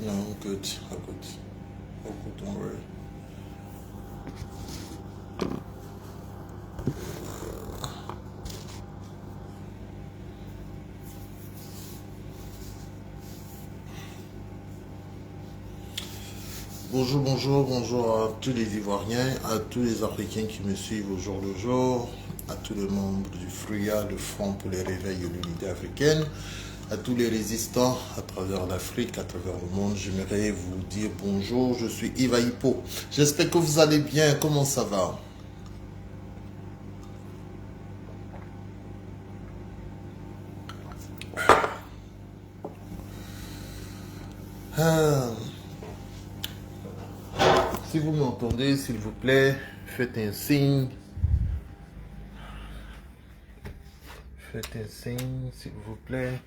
No, I'm good. I'm good. I'm good, don't worry. Bonjour, bonjour, bonjour à tous les Ivoiriens, à tous les Africains qui me suivent au jour le jour, à tous les membres du FRUA, le Front pour les réveils de l'unité africaine, à tous les résistants à travers l'Afrique, à travers le monde. J'aimerais vous dire bonjour, je suis Iva Hippo. J'espère que vous allez bien, comment ça va? Ah. Si vous m'entendez, s'il vous plaît, faites un signe. Faites un signe, s'il vous plaît.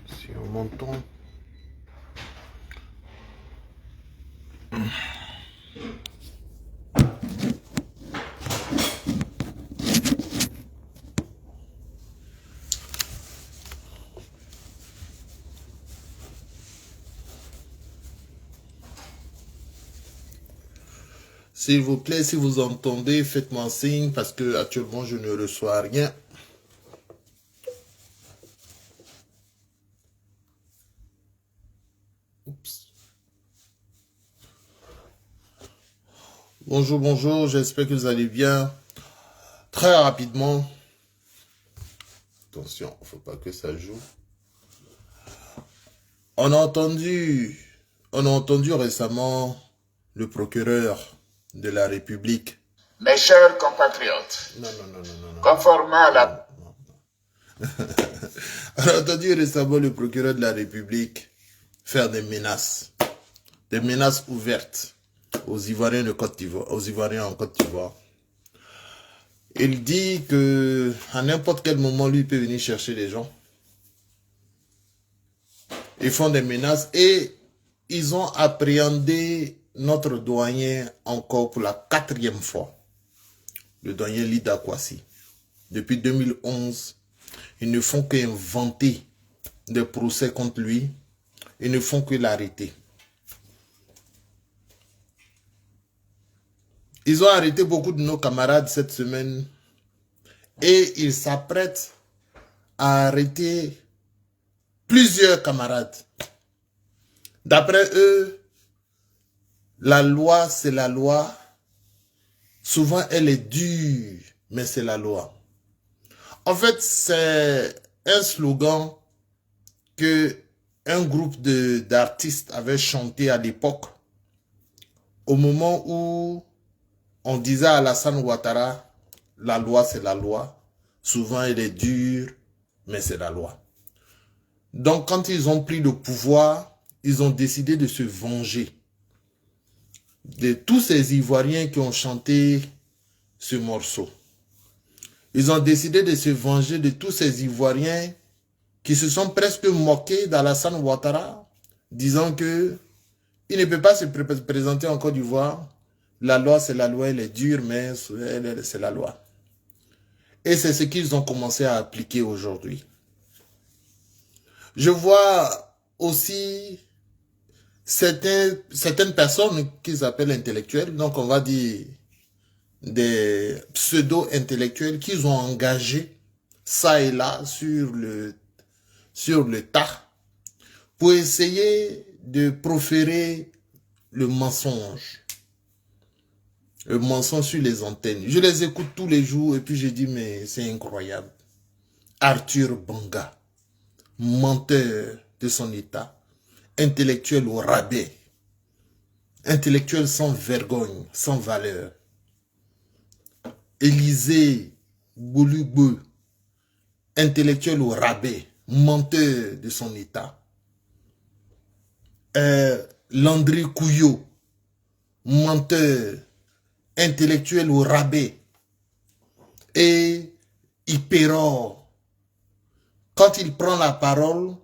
Si on m'entend. S'il vous plaît, si vous entendez, faites-moi un signe parce que actuellement je ne reçois rien. Oups. Bonjour, bonjour, j'espère que vous allez bien. Très rapidement. Attention, il ne faut pas que ça joue. On a entendu récemment le procureur de la République. Mes chers compatriotes, Non. conformément à la... On a entendu récemment le procureur de la République faire des menaces ouvertes aux Ivoiriens de Côte d'Ivoire, aux Ivoiriens en Côte d'Ivoire. Il dit que à n'importe quel moment, lui peut venir chercher les gens. Ils font des menaces et ils ont appréhendé notre douanier encore pour la 4e fois. Le douanier Lida Kwasi. Depuis 2011, ils ne font qu'inventer des procès contre lui. Ils ne font que l'arrêter. Ils ont arrêté beaucoup de nos camarades cette semaine et ils s'apprêtent à arrêter plusieurs camarades. D'après eux, la loi, c'est la loi. Souvent, elle est dure, mais c'est la loi. En fait, c'est un slogan que un groupe d'artistes avait chanté à l'époque, au moment où on disait à Alassane Ouattara, la loi c'est la loi. Souvent elle est dure, mais c'est la loi. Donc quand ils ont pris le pouvoir, ils ont décidé de se venger de tous ces Ivoiriens qui ont chanté ce morceau. Ils ont décidé de se venger de tous ces Ivoiriens qui se sont presque moqués d'Alassane Ouattara, disant que il ne peut pas se présenter en Côte d'Ivoire. La loi, c'est la loi, elle est dure, mais c'est la loi. Et c'est ce qu'ils ont commencé à appliquer aujourd'hui. Je vois aussi certaines personnes qu'ils appellent intellectuelles, donc on va dire des pseudo-intellectuels qu'ils ont engagés ça et là sur le tas pour essayer de proférer le mensonge. Le mensonge sur les antennes. Je les écoute tous les jours et puis je dis mais c'est incroyable. Arthur Banga, menteur de son état, intellectuel au rabais, intellectuel sans vergogne, sans valeur. Élisée Boulubeu, intellectuel au rabais, menteur de son état. Landry Couillot, menteur, intellectuel au rabais. Et Hypéror, quand il prend la parole,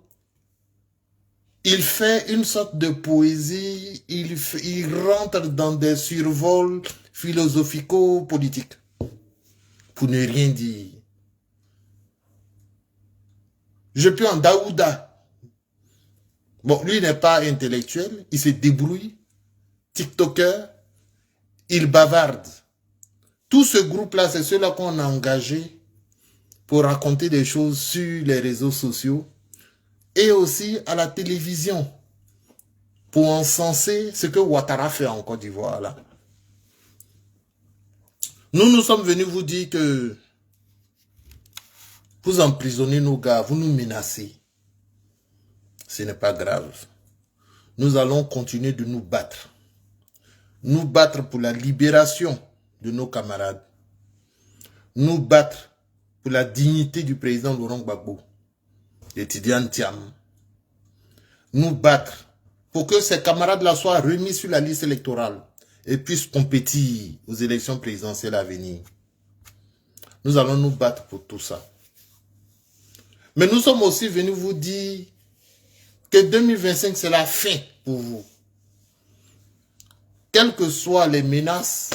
il fait une sorte de poésie, il rentre dans des survols philosophico-politiques, pour ne rien dire. Je peux en Daouda, Bon, lui n'est pas intellectuel, il se débrouille, TikToker, il bavarde. Tout ce groupe-là, c'est ceux-là qu'on a engagés pour raconter des choses sur les réseaux sociaux et aussi à la télévision pour encenser ce que Ouattara fait en Côte d'Ivoire là. Nous sommes venus vous dire que vous emprisonnez nos gars, vous nous menacez. Ce n'est pas grave. Nous allons continuer de nous battre. Nous battre pour la libération de nos camarades. Nous battre pour la dignité du président Laurent Gbagbo, l'étudiant Thiam. Nous battre pour que ces camarades-là soient remis sur la liste électorale et puissent compétir aux élections présidentielles à venir. Nous allons nous battre pour tout ça. Mais nous sommes aussi venus vous dire que 2025, c'est la fin pour vous. Quelles que soient les menaces,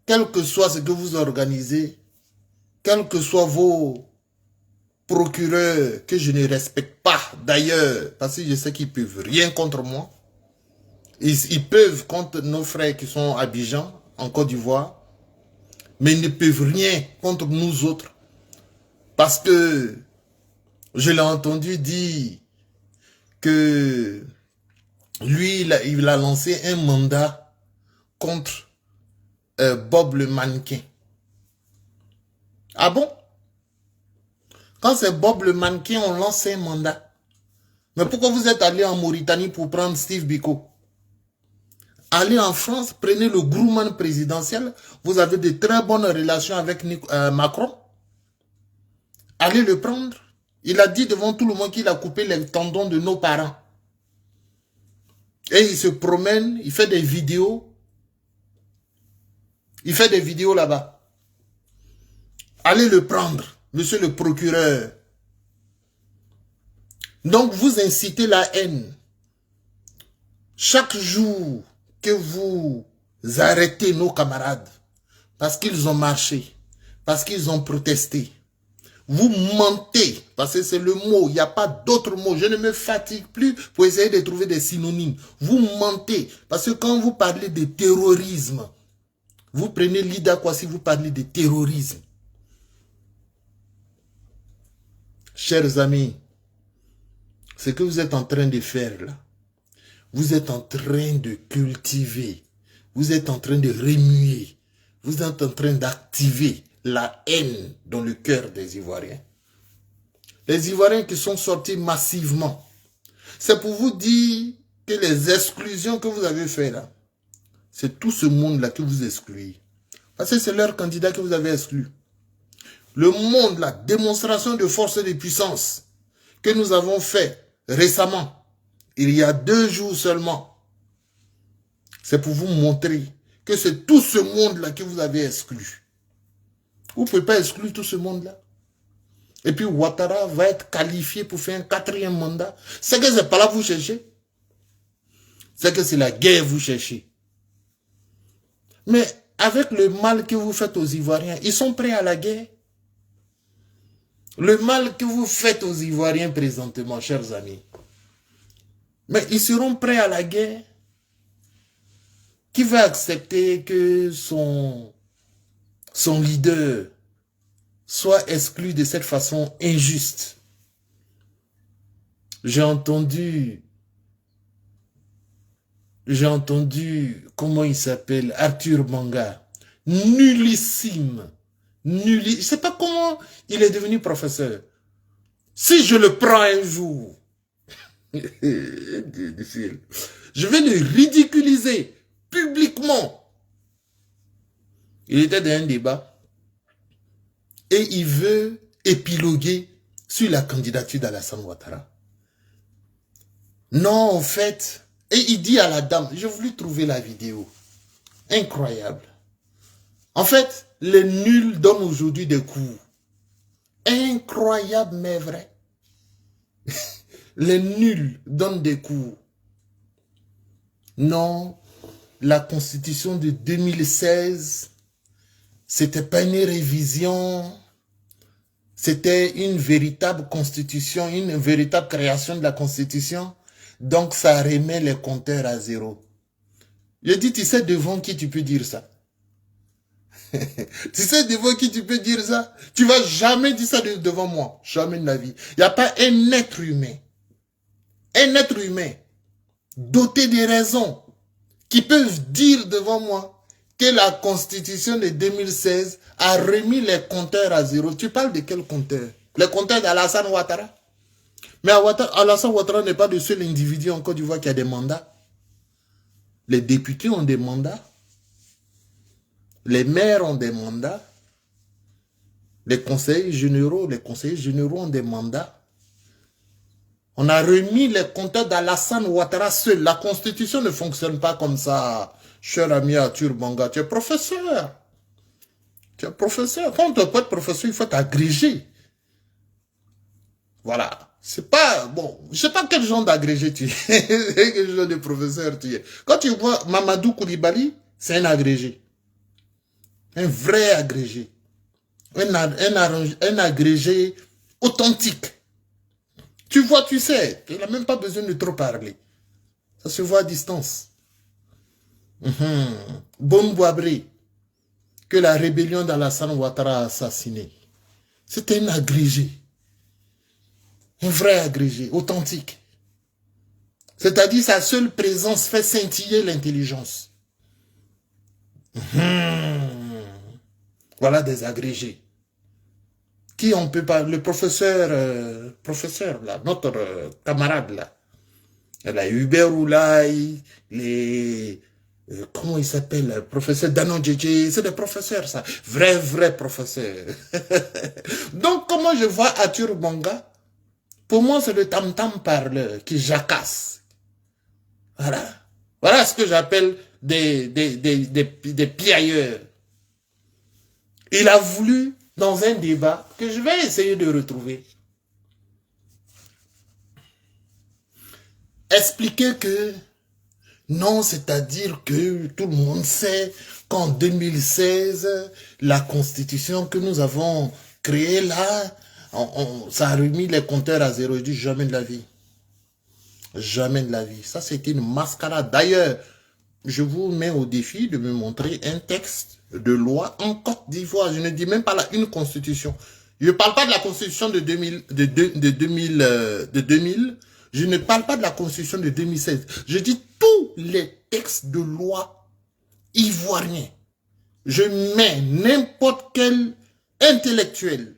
quel que soit ce que vous organisez, quels que soient vos procureurs, que je ne respecte pas d'ailleurs, parce que je sais qu'ils ne peuvent rien contre moi. Ils peuvent contre nos frères qui sont à Abidjan, en Côte d'Ivoire, mais ils ne peuvent rien contre nous autres. Parce que je l'ai entendu dire que lui, il a lancé un mandat contre Bob le mannequin. Ah bon? Quand c'est Bob le mannequin, on lance un mandat. Mais pourquoi vous êtes allé en Mauritanie pour prendre Steve Biko? Allez en France, prenez le Grumman présidentiel. Vous avez de très bonnes relations avec Macron. Allez le prendre. Il a dit devant tout le monde qu'il a coupé les tendons de nos parents. Et il se promène, il fait des vidéos. Il fait des vidéos là-bas. Allez le prendre, monsieur le procureur. Donc vous incitez la haine. Chaque jour que vous arrêtez nos camarades, parce qu'ils ont marché, parce qu'ils ont protesté, vous mentez, parce que c'est le mot, il n'y a pas d'autre mot. Je ne me fatigue plus pour essayer de trouver des synonymes. Vous mentez, parce que quand vous parlez de terrorisme, vous prenez Lida Kwasi, vous parlez de terrorisme. Chers amis, ce que vous êtes en train de faire là, vous êtes en train de cultiver, vous êtes en train de remuer, vous êtes en train d'activer la haine dans le cœur des Ivoiriens. Les Ivoiriens qui sont sortis massivement. C'est pour vous dire que les exclusions que vous avez faites là, c'est tout ce monde-là que vous excluez. Parce que c'est leur candidat que vous avez exclu. Le monde, la démonstration de force et de puissance que nous avons fait récemment, il y a 2 jours seulement, c'est pour vous montrer que c'est tout ce monde-là que vous avez exclu. Vous ne pouvez pas exclure tout ce monde-là. Et puis Ouattara va être qualifié pour faire un 4e mandat. C'est que ce n'est pas là que vous cherchez. C'est que c'est la guerre que vous cherchez. Mais avec le mal que vous faites aux Ivoiriens, ils sont prêts à la guerre. Le mal que vous faites aux Ivoiriens présentement, chers amis. Mais ils seront prêts à la guerre. Qui va accepter que son leader soit exclu de cette façon injuste? J'ai entendu, comment il s'appelle, Arthur Manga, nullissime. Je ne sais pas comment il est devenu professeur. Si je le prends un jour, je vais le ridiculiser publiquement. Il était dans un débat et il veut épiloguer sur la candidature d'Alassane Ouattara. Non, en fait, et il dit à la dame, j'ai voulu trouver la vidéo. Incroyable. En fait, les nuls donnent aujourd'hui des cours. Incroyable, mais vrai. Les nuls donnent des cours. Non, la constitution de 2016, c'était pas une révision, c'était une véritable constitution, une véritable création de la constitution. Donc, ça remet les compteurs à zéro. Je dis, tu sais devant qui tu peux dire ça? Tu sais devant qui tu peux dire ça? Tu vas jamais dire ça devant moi. Jamais de la vie. Il n'y a pas un être humain doté de raisons qui peuvent dire devant moi que la constitution de 2016 a remis les compteurs à zéro. Tu parles de quel compteur? Les compteurs d'Alassane Ouattara? Mais Alassane Ouattara n'est pas le seul individu en Côte d'Ivoire qui a des mandats. Les députés ont des mandats. Les maires ont des mandats. Les conseillers généraux ont des mandats. On a remis les compteurs d'Alassane Ouattara seul. La constitution ne fonctionne pas comme ça, cher ami Arthur Bonga. Tu es professeur. Tu es professeur. Quand on peut être professeur, il faut être agrégé. Voilà. C'est pas, bon, je sais pas quel genre d'agrégé tu es. Quel genre de professeur tu es. Quand tu vois Mamadou Koulibaly, c'est un agrégé. Un vrai agrégé. Un agrégé authentique. Tu vois, tu sais. Il n'a même pas besoin de trop parler. Ça se voit à distance. Bon Boabré, que la rébellion d'Alassane Ouattara a assassiné. C'était un agrégé. Un vrai agrégé, authentique. C'est-à-dire sa seule présence fait scintiller l'intelligence. Voilà des agrégés. Qui on peut pas... Le professeur là, notre camarade là. Il y a Hubert Oulaï, comment il s'appelle, le professeur Danon Djedje, c'est des professeurs ça. Vrai professeur. Donc comment je vois Arthur Bonga? Pour moi, c'est le tam-tam parleur qui jacasse. Voilà. Voilà ce que j'appelle des piailleurs. Il a voulu, dans un débat, que je vais essayer de retrouver, expliquer que non, c'est-à-dire que tout le monde sait qu'en 2016, la constitution que nous avons créée là, ça a remis les compteurs à zéro. Je dis jamais de la vie. Jamais de la vie. Ça, c'était une mascarade. D'ailleurs, je vous mets au défi de me montrer un texte de loi en Côte d'Ivoire. Je ne dis même pas là une constitution. Je ne parle pas de la constitution de 2000. Je ne parle pas de la constitution de 2016. Je dis tous les textes de loi ivoiriens. Je mets n'importe quel intellectuel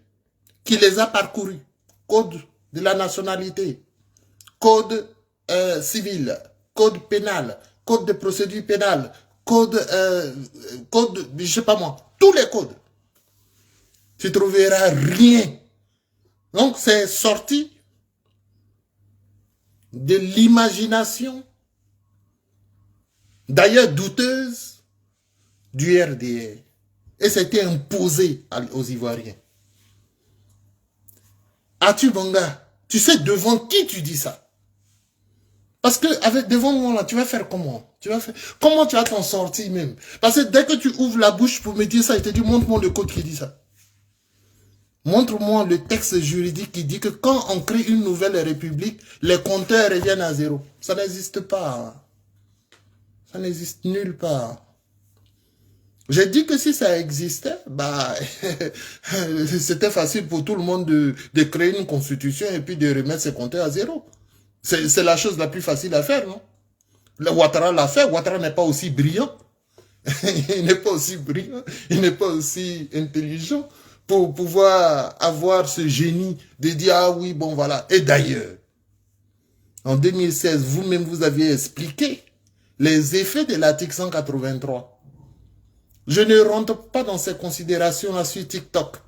qui les a parcourus. Code de la nationalité, code civil, code pénal, code de procédure pénale, code, je sais pas moi, tous les codes. Tu trouveras rien. Donc c'est sorti de l'imagination, d'ailleurs douteuse, du RDR. Et c'était imposé aux Ivoiriens. Arthur Bonga, tu sais devant qui tu dis ça? Parce que avec devant moi là, tu vas faire comment? Comment tu vas t'en sortir même? Parce que dès que tu ouvres la bouche pour me dire ça, il te dit montre-moi le code qui dit ça. Montre-moi le texte juridique qui dit que quand on crée une nouvelle république, les compteurs reviennent à zéro. Ça n'existe pas. Ça n'existe nulle part. J'ai dit que si ça existait, bah, c'était facile pour tout le monde de créer une constitution et puis de remettre ses compteurs à zéro. C'est la chose la plus facile à faire, non? Le Ouattara l'a fait. Ouattara n'est pas aussi brillant. Il n'est pas aussi brillant. Il n'est pas aussi intelligent pour pouvoir avoir ce génie de dire, ah oui, bon voilà. Et d'ailleurs, en 2016, vous-même, vous aviez expliqué les effets de l'article 183. Je ne rentre pas dans ces considérations-là sur TikTok.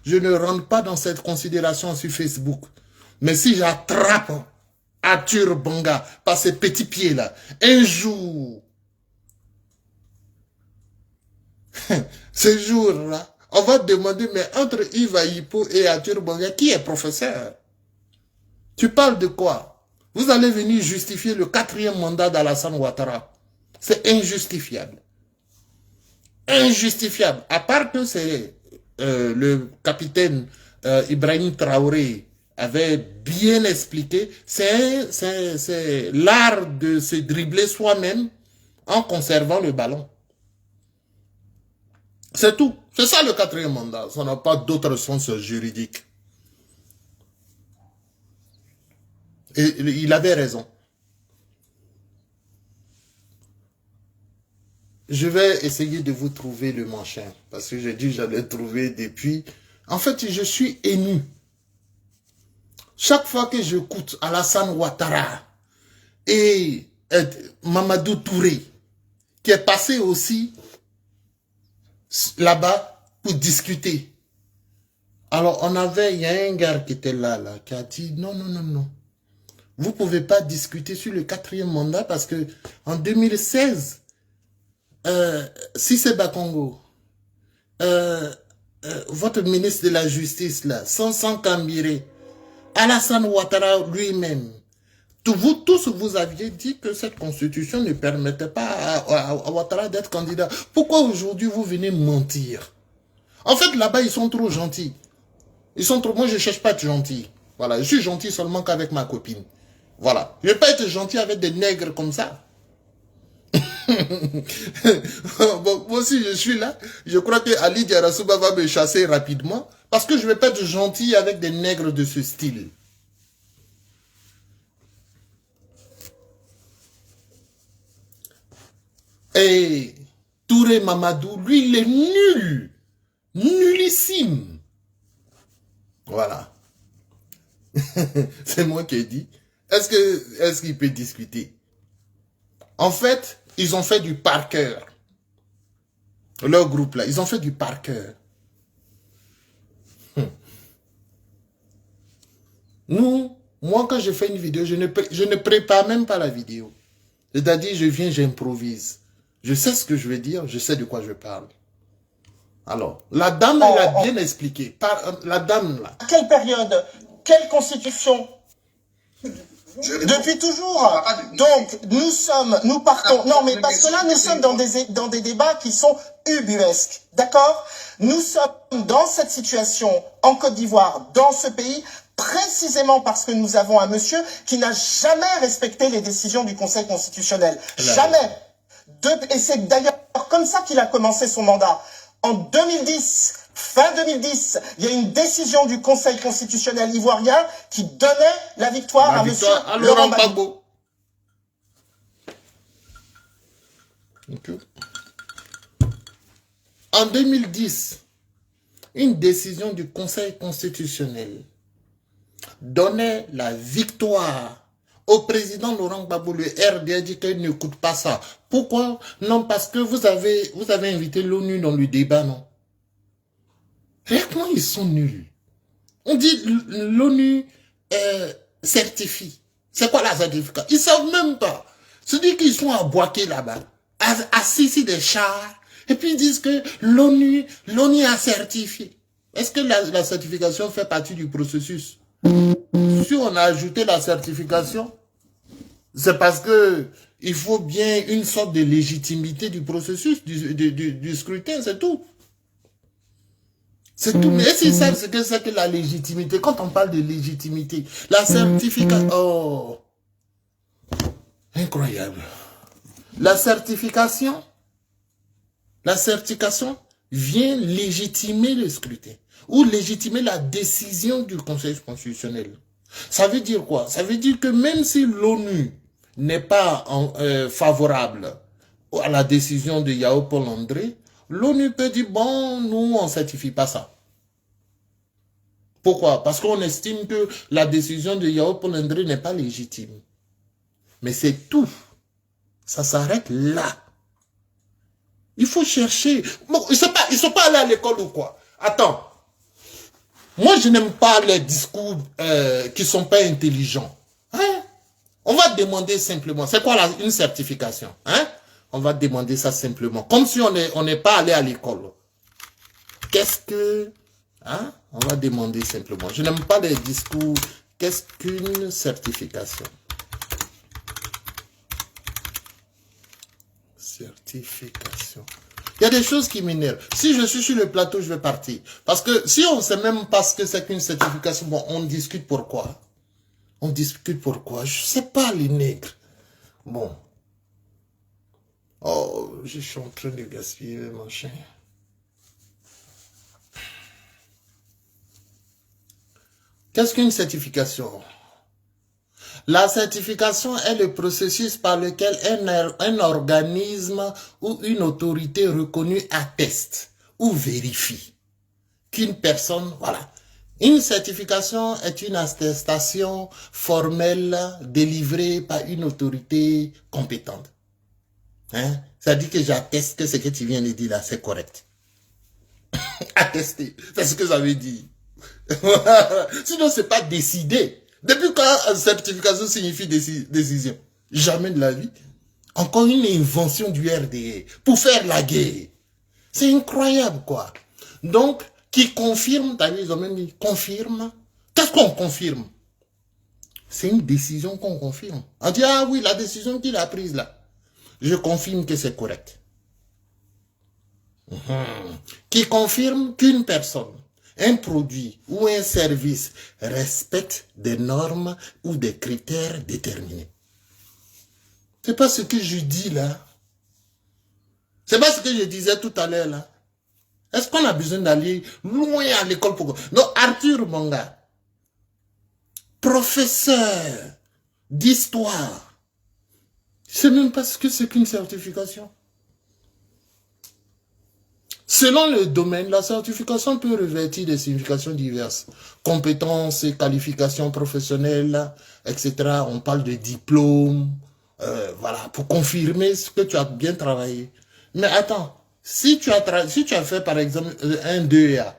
Je ne rentre pas dans cette considération sur Facebook. Mais si j'attrape Arthur Bonga par ses petits pieds-là, un jour, ce jour-là, on va demander, mais entre Yves Ayipo et Arthur Bonga, qui est professeur? Tu parles de quoi? Vous allez venir justifier le 4e mandat d'Alassane Ouattara. C'est injustifiable. Injustifiable. À part que c'est le capitaine Ibrahim Traoré avait bien expliqué. C'est l'art de se dribbler soi-même en conservant le ballon. C'est tout. C'est ça le quatrième mandat. Ça n'a pas d'autre sens juridique. Et il avait raison. Je vais essayer de vous trouver le machin. Parce que j'ai dit que j'allais trouver depuis. En fait, je suis ému. Chaque fois que j'écoute Alassane Ouattara et Mamadou Touré, qui est passé aussi là-bas pour discuter. Alors, il y a un gars qui était là, qui a dit non, non, non, non. Vous ne pouvez pas discuter sur le quatrième mandat parce que en 2016, Cissé Bakongo, votre ministre de la Justice, là, Sansan Kambiré, Alassane Ouattara lui-même, vous tous, vous aviez dit que cette constitution ne permettait pas à Ouattara d'être candidat. Pourquoi aujourd'hui vous venez mentir? En fait, là-bas, ils sont trop gentils. Ils sont trop... Moi, je ne cherche pas à être gentil. Voilà, je suis gentil seulement qu'avec ma copine. Voilà. Je ne vais pas être gentil avec des nègres comme ça. Bon, moi aussi, je suis là. Je crois que Ali Diarasouba va me chasser rapidement. Parce que je ne vais pas être gentil avec des nègres de ce style. Et Touré Mamadou, lui, il est nul. Nullissime. Voilà. C'est moi qui ai dit. Est-ce qu'il peut discuter? En fait, ils ont fait du par cœur. Leur groupe là, ils ont fait du par cœur. Nous, moi quand je fais une vidéo, je ne prépare même pas la vidéo. C'est-à-dire, je viens, j'improvise. Je sais ce que je vais dire, je sais de quoi je parle. Alors, la dame, elle a bien expliqué. La dame, là. À quelle période? Quelle constitution? Depuis toujours. Donc, nous partons. Non, mais parce que là, nous sommes dans des débats qui sont ubuesques. D'accord? Nous sommes dans cette situation en Côte d'Ivoire, dans ce pays, précisément parce que nous avons un monsieur qui n'a jamais respecté les décisions du Conseil constitutionnel. Jamais. Et c'est d'ailleurs comme ça qu'il a commencé son mandat. En 2010, fin 2010, il y a une décision du Conseil constitutionnel ivoirien qui donnait la victoire à monsieur Laurent Gbagbo. Okay. En 2010, une décision du Conseil constitutionnel donnait la victoire au président Laurent Gbagbo. Le RD a dit qu'il ne coûte pas ça. Pourquoi? Non, parce que vous avez invité l'ONU dans le débat, non? Comment ils sont nuls? On dit l'ONU certifie. C'est quoi la certification? Ils ne savent même pas. C'est-à-dire qu'ils sont à Boaké là-bas, assis sur des chars, et puis ils disent que l'ONU a certifié. Est-ce que la certification fait partie du processus? Si on a ajouté la certification, c'est parce que il faut bien une sorte de légitimité du processus, du scrutin, c'est tout. C'est tout. Mais est-ce qu'ils savent ce que c'est que la légitimité? Quand on parle de légitimité, la certification... Oh! Incroyable. La certification vient légitimer le scrutin ou légitimer la décision du Conseil constitutionnel. Ça veut dire quoi? Ça veut dire que même si l'ONU n'est pas favorable à la décision de Yao Paul André, l'ONU peut dire, bon, nous, on ne certifie pas ça. Pourquoi? Parce qu'on estime que la décision de Yao Paul André n'est pas légitime. Mais c'est tout. Ça s'arrête là. Il faut chercher. Bon, ils ne sont pas allés à l'école ou quoi? Attends. Moi, je n'aime pas les discours qui ne sont pas intelligents. Hein? On va demander simplement. C'est quoi une certification? Hein? On va demander ça simplement. Comme si on n'est pas allé à l'école. Qu'est-ce que... Hein? On va demander simplement. Je n'aime pas les discours. Qu'est-ce qu'une certification? Certification. Il y a des choses qui m'énervent. Si je suis sur le plateau, je vais partir. Parce que si on ne sait même pas ce que c'est qu'une certification, bon, on discute pourquoi. On discute pourquoi. Je ne sais pas, les nègres. Bon. Oh, je suis en train de gaspiller mon chien. Qu'est-ce qu'une certification? La certification est le processus par lequel un organisme ou une autorité reconnue atteste ou vérifie qu'une personne, voilà. Une certification est une attestation formelle délivrée par une autorité compétente. Hein? Ça dit que j'atteste que ce que tu viens de dire là, c'est correct. Attester, c'est ce que ça veut dire. Sinon, c'est pas décider. Depuis quand certification signifie décision? Jamais de la vie. Encore une invention du RDA pour faire la guerre. C'est incroyable, quoi. Donc, qui confirme, t'as vu, ils ont même dit, confirme. Qu'est-ce qu'on confirme? C'est une décision qu'on confirme. On dit, ah oui, la décision qu'il a prise là, je confirme que c'est correct. Qui confirme qu'une personne, un produit ou un service respecte des normes ou des critères déterminés. C'est pas ce que je dis là. C'est pas ce que je disais tout à l'heure là. Est-ce qu'on a besoin d'aller loin à l'école pour... Non, Arthur Bonga, professeur d'histoire, je sais même pas ce que c'est qu'une certification. Selon le domaine, la certification peut revêtir des significations diverses. Compétences et qualifications professionnelles, etc. On parle de diplôme, voilà, pour confirmer ce que tu as bien travaillé. Mais attends, si tu as fait par exemple un 2A,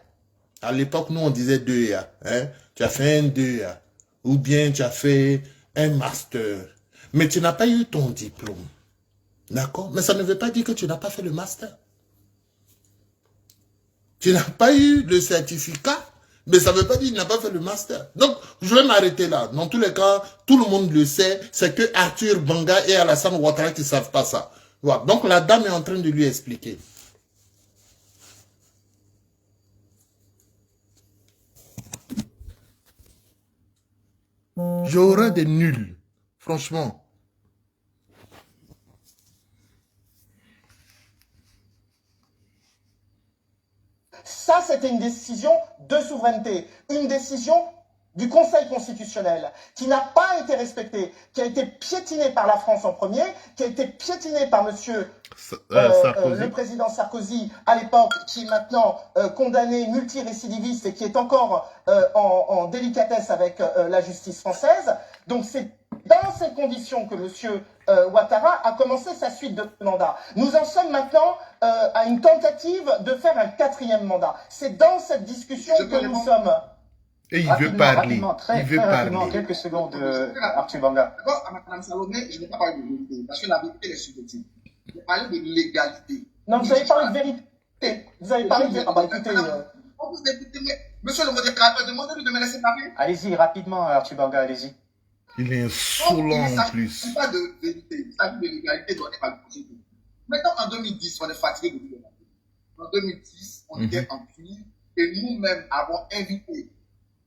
à l'époque nous on disait 2A, hein, tu as fait un 2A, ou bien tu as fait un master, mais tu n'as pas eu ton diplôme, d'accord? Mais ça ne veut pas dire que tu n'as pas fait le master. Tu n'as pas eu le certificat, mais ça ne veut pas dire que tu n'as pas fait le master. Donc, je vais m'arrêter là. Dans tous les cas, tout le monde le sait, c'est que Arthur Bonga et Alassane Ouattara qui ne savent pas ça. Voilà. Donc, la dame est en train de lui expliquer. J'aurais des nuls, franchement. Ça, c'était une décision de souveraineté, une décision du Conseil constitutionnel qui n'a pas été respectée, qui a été piétinée par la France en premier, qui a été piétinée par monsieur le président Sarkozy à l'époque, qui est maintenant condamné multirécidiviste et qui est encore en délicatesse avec la justice française. Donc c'est dans ces conditions que monsieur Ouattara a commencé sa suite de mandats. Nous en sommes maintenant à une tentative de faire un 4e mandat. C'est dans cette discussion que nous sommes. Et il veut parler. Il veut parler. Quelques secondes, Arthur Bonga. D'abord, à Mme Salomé, je n'ai pas parlé de vérité, parce que la vérité est subjective. Je vais parler de légalité. Non, vous avez parlé de vérité. Vous avez parlé de vérité. Ah bah écoutez... Vous écoutez, monsieur le modérateur, demandez-lui de me laisser parler. Allez-y, rapidement, Arthur Bonga, allez-y. Il est insolent en plus. Il ne s'agit pas de vérité, il s'agit de légalité donnée par le projet. Maintenant, en 2010, on est fatigué de vivre. En 2010, on était en crise et nous-mêmes avons invité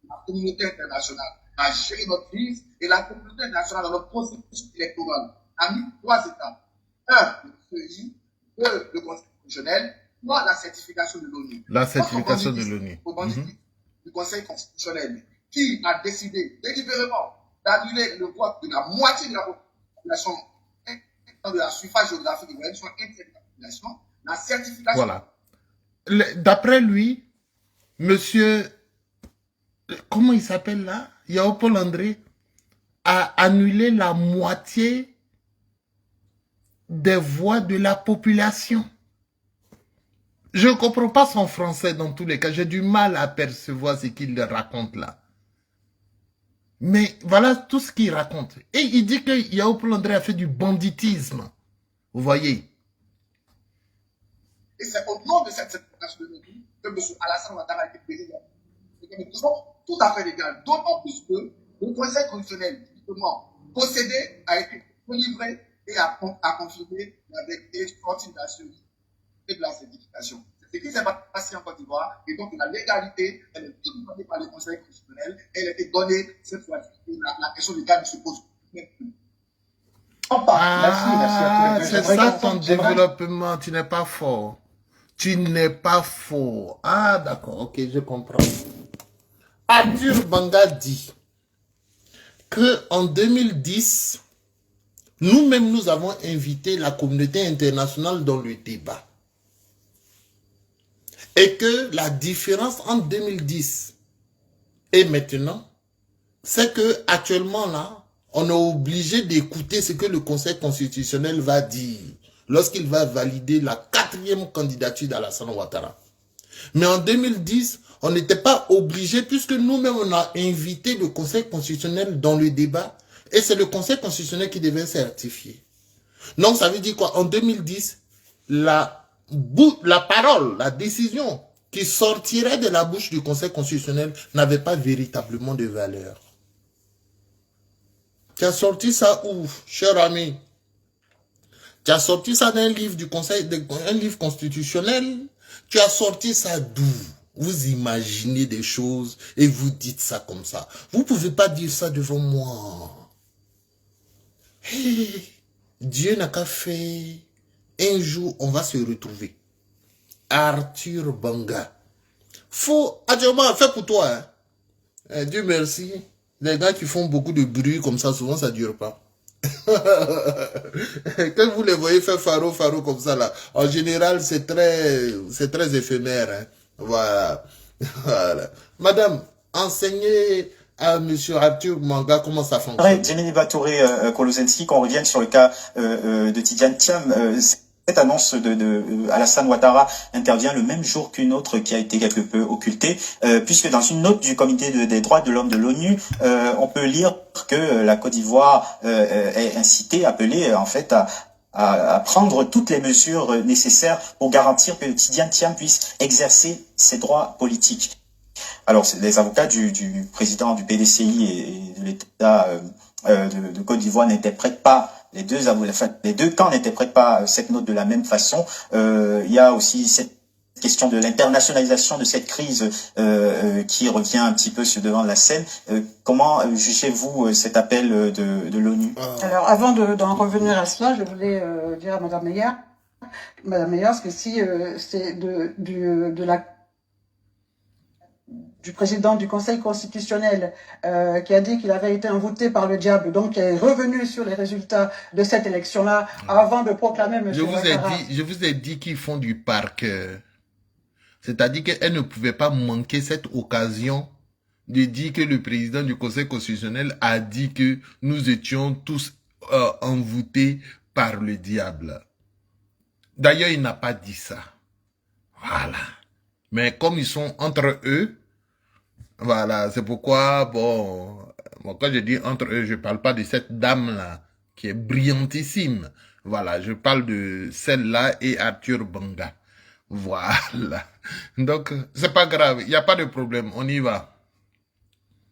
la communauté internationale à gérer notre crise et la communauté internationale dans notre processus électoral a mis 3 étapes. 1, le CEI, 2, le Conseil constitutionnel, 3, la certification de l'ONU. La certification de l'ONU. Du Conseil constitutionnel qui a décidé délibérément d'annuler le vote de la moitié de la population de la suffrage géographique de l'élection interne de la population, la certification. Voilà. D'après lui, monsieur, comment il s'appelle là? Yaopol André a annulé la moitié des voix de la population. Je ne comprends pas son français dans tous les cas. J'ai du mal à percevoir ce qu'il raconte là. Mais voilà tout ce qu'il raconte. Et il dit que Yaopol André a fait du banditisme. Vous voyez? Et c'est au nom de cette certification de l'ONU que M. Alassane Ouattara a été président. C'est une question tout à fait légale. D'autant plus que le Conseil constitutionnel, justement, possédé, a été délivré et a confirmé avec extraordinaire de la certification. C'est ce qui s'est passé en Côte d'Ivoire, et donc la légalité, elle est demandée par le Conseil constitutionnel, elle a été donnée cette fois-ci, la question du cadre se pose. Ah, merci à tous les deux. c'est ça ton développement, tu n'es pas fort. Tu n'es pas fort. Ah, d'accord, ok, je comprends. Arthur Banga dit que en 2010, nous-mêmes, nous avons invité la communauté internationale dans le débat. Et que la différence entre 2010 et maintenant, c'est que actuellement là, on est obligé d'écouter ce que le Conseil constitutionnel va dire lorsqu'il va valider la 4e candidature d'Alassane Ouattara. Mais en 2010, on n'était pas obligé puisque nous-mêmes on a invité le Conseil constitutionnel dans le débat et c'est le Conseil constitutionnel qui devait certifier. Donc ça veut dire quoi? En 2010, la parole, la décision qui sortirait de la bouche du Conseil constitutionnel n'avait pas véritablement de valeur. Tu as sorti ça où, cher ami? Tu as sorti ça d'un livre du Conseil, un livre constitutionnel? Tu as sorti ça d'où? Vous imaginez des choses et vous dites ça comme ça. Vous ne pouvez pas dire ça devant moi. Hey, Dieu n'a qu'à faire. Un jour, on va se retrouver. Arthur Banga. Faut, actuellement, fais pour toi. Hein. Dieu merci. Les gars qui font beaucoup de bruit comme ça, souvent ça ne dure pas. Quand vous les voyez faire faro comme ça là, en général c'est très éphémère. Hein. Voilà. Voilà. Madame, enseignez à monsieur Arthur Banga comment ça fonctionne. Djeneni Touré Kolosensky, qu'on revienne sur le cas de Tidjane Thiam. Cette annonce de Alassane Ouattara intervient le même jour qu'une autre qui a été quelque peu occultée, puisque dans une note du Comité des droits de l'homme de l'ONU, on peut lire que la Côte d'Ivoire est incitée, appelée en fait à prendre toutes les mesures nécessaires pour garantir que Tidjane Thiam puisse exercer ses droits politiques. Alors, les avocats du président du PDCI et de l'État de Côte d'Ivoire n'interprètent pas les deux camps n'interprètent pas cette note de la même façon. Il y a aussi cette question de l'internationalisation de cette crise qui revient un petit peu sur devant de la scène. Comment jugez-vous cet appel de l'ONU? Alors, avant d'en revenir à cela, je voulais dire à Madame Meyer, que si c'est du président du Conseil constitutionnel qui a dit qu'il avait été envoûté par le diable, donc qui est revenu sur les résultats de cette élection-là avant de proclamer M. Ouattara. Je vous ai dit qu'ils font du par cœur. C'est-à-dire qu'elle ne pouvait pas manquer cette occasion de dire que le président du Conseil constitutionnel a dit que nous étions tous envoûtés par le diable. D'ailleurs, il n'a pas dit ça. Voilà. Mais comme ils sont entre eux, voilà, c'est pourquoi, bon, quand je dis entre eux, je ne parle pas de cette dame-là, qui est brillantissime. Voilà, je parle de celle-là et Arthur Banga. Voilà. Donc, c'est pas grave, il n'y a pas de problème, on y va.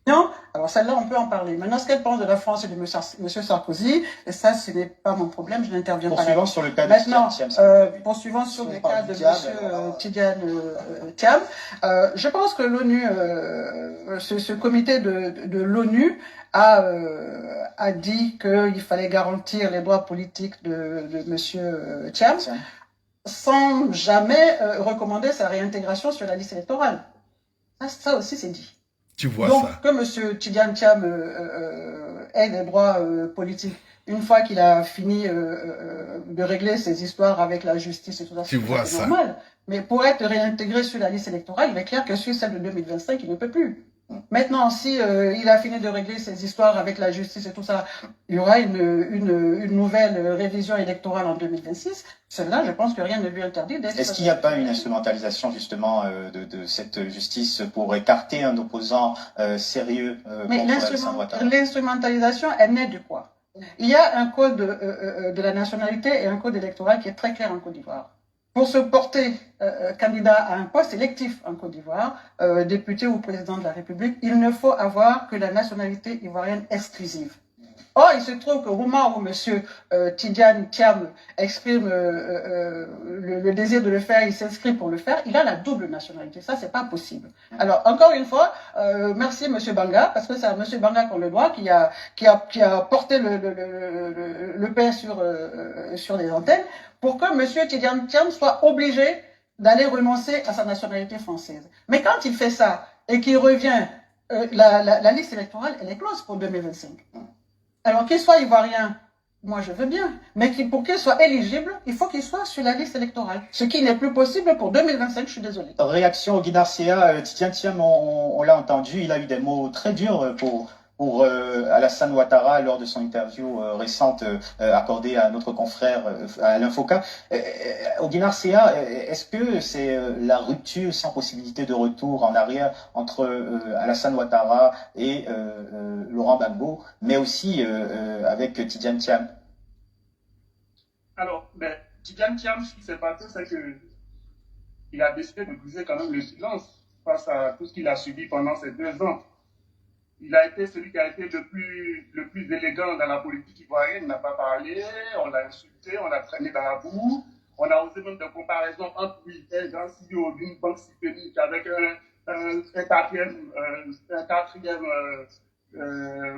Non, alors celle-là, on peut en parler. Maintenant, ce qu'elle pense de la France et de M. Sarkozy, et ça, ce n'est pas mon problème, je n'interviens pas là. Poursuivant sur le cas de poursuivant sur le cas de M. Tidjane Thiam, je pense que l'ONU, ce comité de l'ONU a dit qu'il fallait garantir les droits politiques de M. Thiam, sans jamais recommander sa réintégration sur la liste électorale. Ça aussi, c'est dit. Tu vois donc, ça. que M. Tidjane Thiam ait des droits politiques, une fois qu'il a fini de régler ses histoires avec la justice et tout ça, c'est normal. Mais pour être réintégré sur la liste électorale, il est clair que sur celle de 2025, il ne peut plus. Maintenant, si il a fini de régler ses histoires avec la justice et tout ça, il y aura une nouvelle révision électorale en 2026. Celle-là, je pense que rien ne lui interdit d'être... Est-ce qu'il n'y a pas une instrumentalisation justement de cette justice pour écarter un opposant sérieux Mais l'instrumentalisation, elle naît de quoi? Il y a un code de la nationalité et un code électoral qui est très clair en Côte d'Ivoire. Pour se porter candidat à un poste électif en Côte d'Ivoire, député ou président de la République, il ne faut avoir que la nationalité ivoirienne exclusive. Or, il se trouve qu'au moment où M. Tidjane Thiam exprime le désir de le faire, il s'inscrit pour le faire, il a la double nationalité. Ça, c'est pas possible. Alors, encore une fois, merci M. Banga, parce que c'est à M. Banga qu'on le doit, qui a porté le pain sur les antennes, pour que M. Tidjane Thiam soit obligé d'aller renoncer à sa nationalité française. Mais quand il fait ça, et qu'il revient, la liste électorale, elle est close pour 2025. Alors qu'il soit ivoirien, moi je veux bien, mais pour qu'il soit éligible, il faut qu'il soit sur la liste électorale. Ce qui n'est plus possible pour 2025, je suis désolé. Réaction au Guinarcia, Tidjane Thiam, on l'a entendu, il a eu des mots très durs pour Alassane Ouattara lors de son interview récente accordée à notre confrère Alain Foucault. Au Guinarcia, est-ce que c'est la rupture sans possibilité de retour en arrière entre Alassane Ouattara et Laurent Gbagbo, mais aussi avec Tidjane Thiam? Alors, Tidjane Thiam, ce qui s'est passé, c'est qu'il a décidé de briser quand même le silence face à tout ce qu'il a subi pendant ces 2 ans. Il a été celui qui a été le plus élégant dans la politique ivoirienne. Il n'a pas parlé, on l'a insulté, on l'a traîné dans la boue. On a osé même des comparaisons entre lui et un grand CEO d'une banque systémique avec un quatrième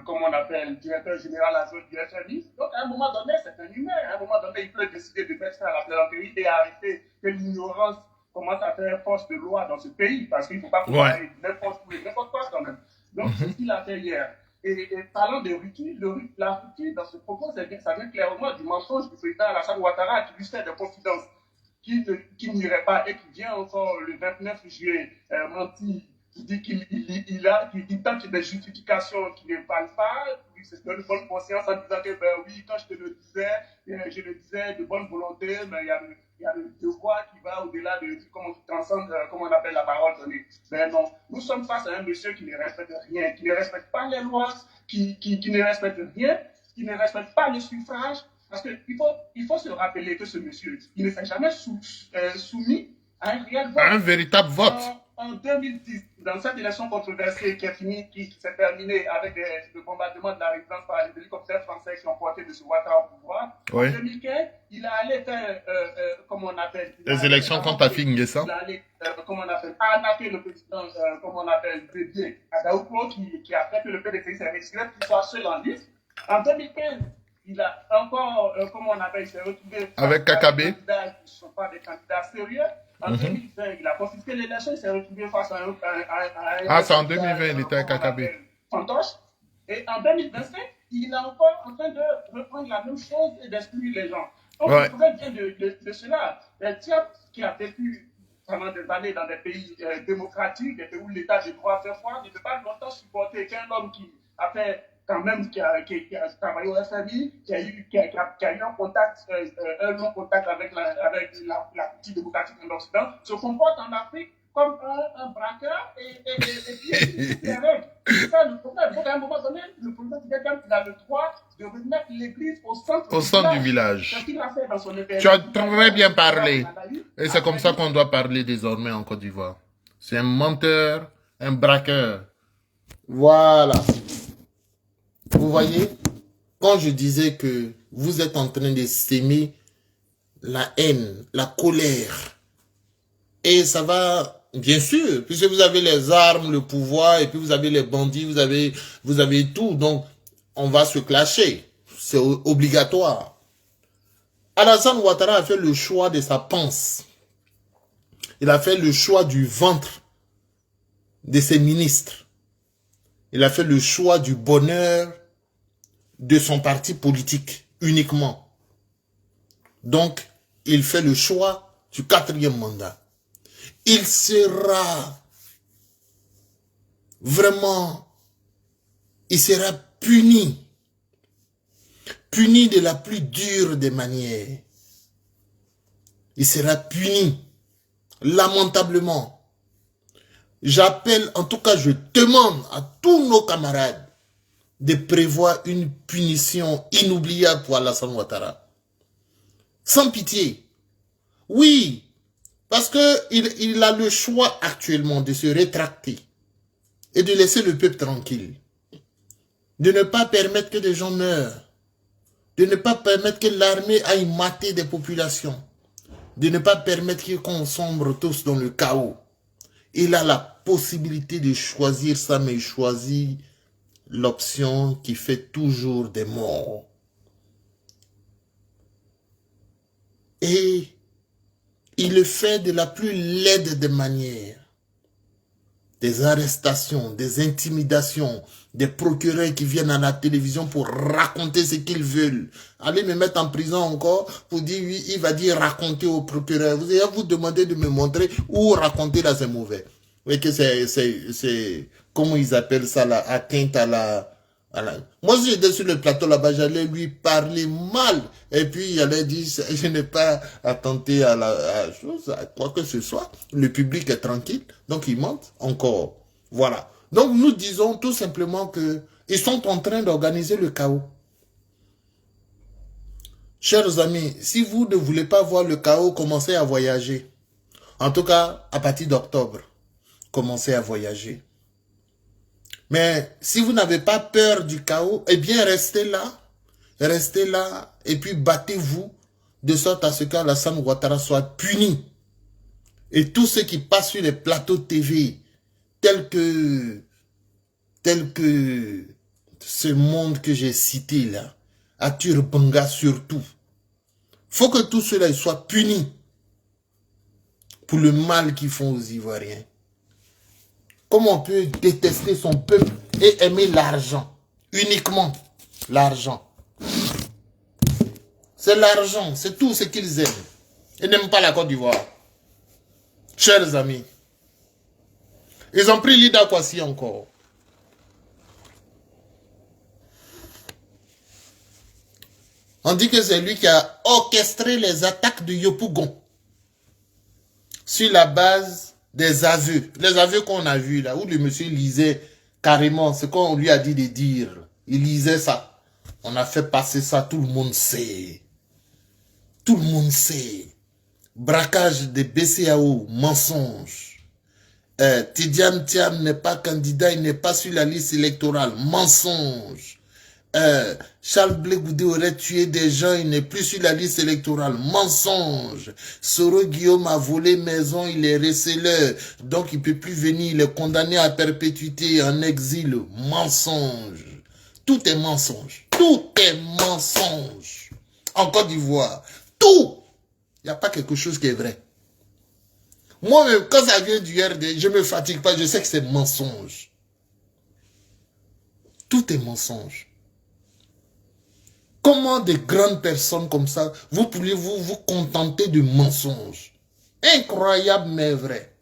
comment on appelle, directeur général adjoint du FMI. Donc, à un moment donné, c'est un humain. À un moment donné, il peut décider de mettre ça à la plaisanterie et arrêter que l'ignorance commence à faire force de loi dans ce pays. Parce qu'il ne faut pas comparer n'importe quoi quand même. Donc, c'est ce qu'il a fait hier. Et parlant de rupture, la rupture dans ce propos, ça vient clairement du mensonge du président Alassane Ouattara qui lui fait des confidences qui n'irait pas et qui vient encore le 29 juillet mentir. Il dit qu'il tente des justifications qui ne valent pas. Il se donne bonne conscience en disant que, oui, quand je te le disais, je le disais de bonne volonté, mais il y a le devoir qui va au-delà de comment on appelle la parole donnée. Mais non, nous sommes face à un monsieur qui ne respecte rien, qui ne respecte pas les lois, qui ne respecte rien, qui ne respecte pas le suffrage. Parce qu'il faut se rappeler que ce monsieur, il ne s'est jamais soumis à un réel vote. Un véritable vote. En 2010, dans cette élection controversée qui s'est terminée avec le bombardement de la résidence par les hélicoptères français qui ont porté M. Ouattara au pouvoir, en 2015, il est allé faire, comment on appelle... Les élections contre Afik N'Guessan. Il est allé, comment on appelle, arnaquer le président, comment on appelle, Bédié Adaoukro, qui a fait que le PDC s'est retiré, qu'il soit seul en liste. En 2015, il a encore, comment on appelle, il s'est retrouvé... Avec KKB. Des candidats qui ne sont pas des candidats sérieux. En 2020, il a confisqué l'élection, il s'est retrouvé face à un... Ah, c'est en 2020, il était à KKB. Fantoche. Et en 2025, il est encore en train de reprendre la même chose et d'exclure les gens. Donc, ouais. Vous pouvez bien de cela. Thiam, qui a vécu pendant des années dans des pays démocratiques, des pays où l'état de droit fait foi, ne peut pas longtemps supporter qu'un homme qui a fait... quand même, qui a travaillé au FMI, qui a eu un contact, un long contact avec la petite démocratie de l'Occident, se comporte en Afrique comme un braqueur et puis c'est règles. C'est ça le problème. Donc, à un moment donné, le président il a le droit de remettre l'église au centre du village. C'est ce qu'il a fait dans son interview. Tu as très bien parlé. Et c'est comme ça qu'on doit parler désormais en Côte d'Ivoire. C'est un menteur, un braqueur. Voilà. Vous voyez, quand je disais que vous êtes en train de s'aimer la haine, la colère, et ça va, bien sûr, puisque vous avez les armes, le pouvoir, et puis vous avez les bandits, vous avez tout, donc on va se clasher, c'est obligatoire. Alassane Ouattara a fait le choix de sa panse, il a fait le choix du ventre de ses ministres, il a fait le choix du bonheur de son parti politique uniquement. Donc, il fait le choix du 4e mandat. Il sera vraiment, il sera puni. Puni de la plus dure des manières. Il sera puni lamentablement. J'appelle, en tout cas, je demande à tous nos camarades de prévoir une punition inoubliable pour Alassane Ouattara. Sans pitié. Oui, parce que il a le choix actuellement de se rétracter et de laisser le peuple tranquille. de ne pas permettre que des gens meurent, de ne pas permettre que l'armée aille mater des populations, de ne pas permettre qu'on sombre tous dans le chaos. Il a la possibilité de choisir ça, mais il choisit l'option qui fait toujours des morts. Et il le fait de la plus laide des manières. Des arrestations, des intimidations, des procureurs qui viennent à la télévision pour raconter ce qu'ils veulent. Allez me mettre en prison encore pour dire, oui, il va dire raconter au procureur. Vous allez vous demander de me montrer où raconter là, c'est mauvais. Oui, que c'est, comment ils appellent ça, la atteinte à la... Moi, si j'étais sur le plateau là-bas, j'allais lui parler mal. Et puis, il allait dire, je n'ai pas attenté à la chose, à quoi que ce soit. Le public est tranquille. Donc, il monte encore. Voilà. Donc, nous disons tout simplement que ils sont en train d'organiser le chaos. Chers amis, si vous ne voulez pas voir le chaos, commencez à voyager. En tout cas, à partir d'octobre, commencez à voyager. Mais si vous n'avez pas peur du chaos, eh bien restez là et puis battez-vous de sorte à ce qu'Alassane Ouattara soit puni. Et tous ceux qui passent sur les plateaux TV, tels que ce monde que j'ai cité là, Arthur Banga surtout, faut que tous ceux-là soient punis pour le mal qu'ils font aux Ivoiriens. Comment on peut détester son peuple et aimer l'argent? Uniquement l'argent. C'est l'argent, c'est tout ce qu'ils aiment. Ils n'aiment pas la Côte d'Ivoire. Chers amis, ils ont pris Lida Kwasi encore. On dit que c'est lui qui a orchestré les attaques de Yopougon sur la base des aveux. Les aveux qu'on a vus là, où le monsieur lisait carrément ce qu'on lui a dit de dire. Il lisait ça. On a fait passer ça, tout le monde sait. Tout le monde sait. Braquage des BCAO, mensonge. Tidjane Thiam n'est pas candidat, il n'est pas sur la liste électorale, mensonge. Charles Blé Goudé aurait tué des gens, il n'est plus sur la liste électorale, mensonge. Soro Guillaume a volé maison, il est receleur, donc il ne peut plus venir, il est condamné à perpétuité en exil, mensonge. Tout est mensonge, tout est mensonge. En Côte d'Ivoire, tout. Il n'y a pas quelque chose qui est vrai. Moi-même, quand ça vient du RD, je ne me fatigue pas, je sais que c'est mensonge. Tout est mensonge. Comment des grandes personnes comme ça, vous pouvez vous contenter de mensonges? Incroyable mais vrai.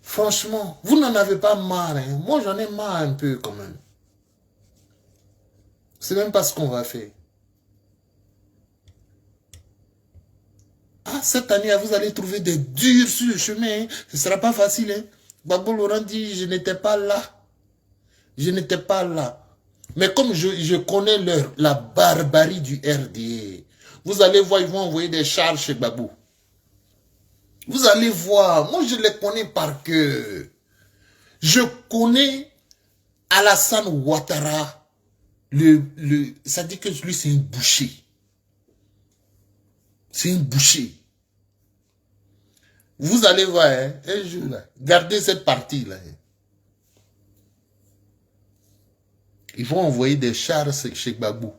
Franchement, vous n'en avez pas marre. Hein? Moi, j'en ai marre un peu quand même. C'est même pas ce qu'on va faire. Ah, cette année, vous allez trouver des durs sur le chemin. Hein? Ce ne sera pas facile. Hein? Babou Laurent dit, je n'étais pas là. Je n'étais pas là. Mais comme je connais la barbarie du RDA, vous allez voir, ils vont envoyer des chars chez Babou. Vous allez voir, moi je les connais par cœur. Je connais Alassane Ouattara. Ça dit que lui c'est un boucher. C'est un boucher. Vous allez voir, hein, un jour, là, gardez cette partie-là. Hein. Ils vont envoyer des chars chez Babou.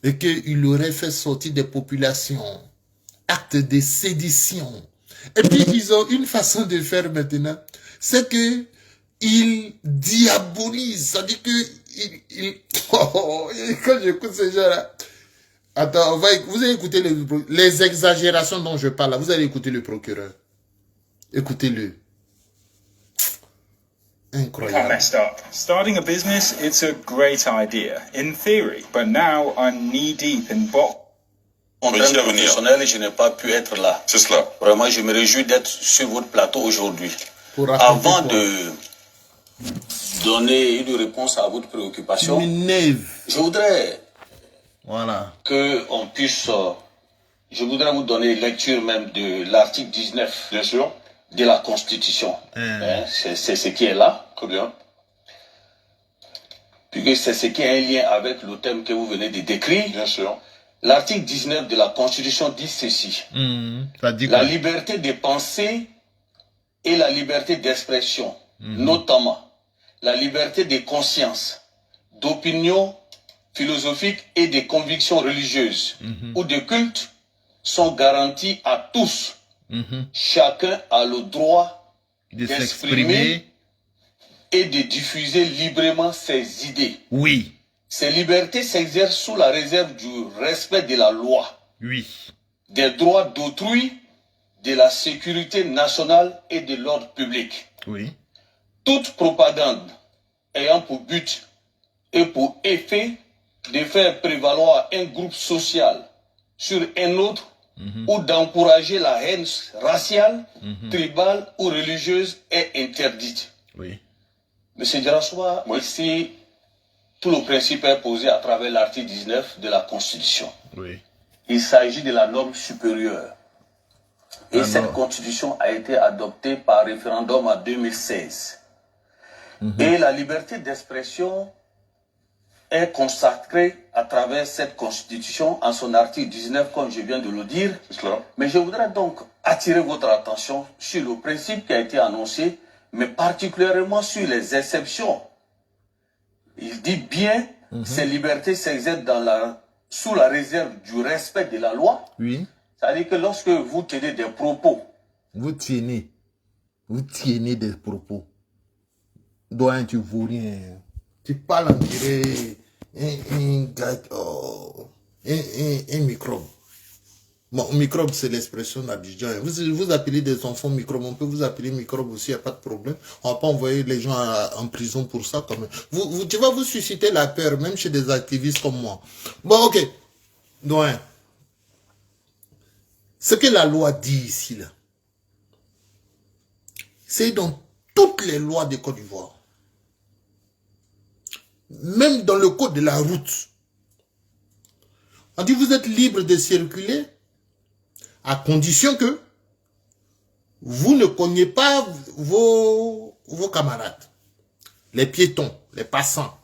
Et qu'il aurait fait sortir des populations. Acte de sédition. Et puis ils ont une façon de faire maintenant. C'est que ils diabolisent. Ça dit que quand j'écoute ces gens-là. Attends, vous allez écouter les exagérations dont je parle là. Vous allez écouter le procureur. Écoutez-le. Incroyable. Messed up. Starting a business, it's a great idea, in theory, but now I'm knee deep in En termes professionnels, je n'ai pas pu être là. C'est cela. Vraiment, je me réjouis d'être sur votre plateau aujourd'hui. Avant de donner une réponse à votre préoccupation, je voudrais que on puisse... je voudrais vous donner lecture même de l'article 19. Bien sûr. de la Constitution. C'est ce qui est là. Très bien. Puisque c'est ce qui a un lien avec le thème que vous venez de décrire. Bien sûr. L'article 19 de la Constitution dit ceci. Ça dit la liberté de pensée et la liberté d'expression, notamment la liberté de conscience, d'opinion philosophique et de convictions religieuses ou de culte sont garanties à tous. Chacun a le droit de s'exprimer et de diffuser librement ses idées. Oui. Ces libertés s'exercent sous la réserve du respect de la loi, oui, des droits d'autrui, de la sécurité nationale et de l'ordre public. Oui. Toute propagande ayant pour but et pour effet de faire prévaloir un groupe social sur un autre ou d'encourager la haine raciale, tribale ou religieuse est interdite. Oui. Monsieur Djarasoua, ici, tout le principe est posé à travers l'article 19 de la Constitution. Oui. Il s'agit de la norme supérieure. Et cette Constitution a été adoptée par référendum en 2016. Et la liberté d'expression est consacrée à travers cette Constitution en son article 19, comme je viens de le dire. Mais je voudrais donc attirer votre attention sur le principe qui a été annoncé, mais particulièrement sur les exceptions. Il dit bien, ces libertés s'exercent sous la réserve du respect de la loi. Oui. C'est-à-dire que lorsque vous tenez des propos. Vous tenez des propos. Doyen, tu vaux rien. Tu parles en dirait un microbe. Bon, microbe, c'est l'expression d'Abidjan. Vous appelez des enfants microbes, on peut vous appeler microbe aussi, il n'y a pas de problème. On ne va pas envoyer les gens en prison pour ça quand même. Tu vas vous susciter la peur, même chez des activistes comme moi. Bon, ok. Doyen. Ce que la loi dit ici, là, c'est dans toutes les lois de Côte d'Ivoire. Même dans le code de la route. On dit vous êtes libre de circuler à condition que vous ne cognez pas vos camarades, les piétons, les passants,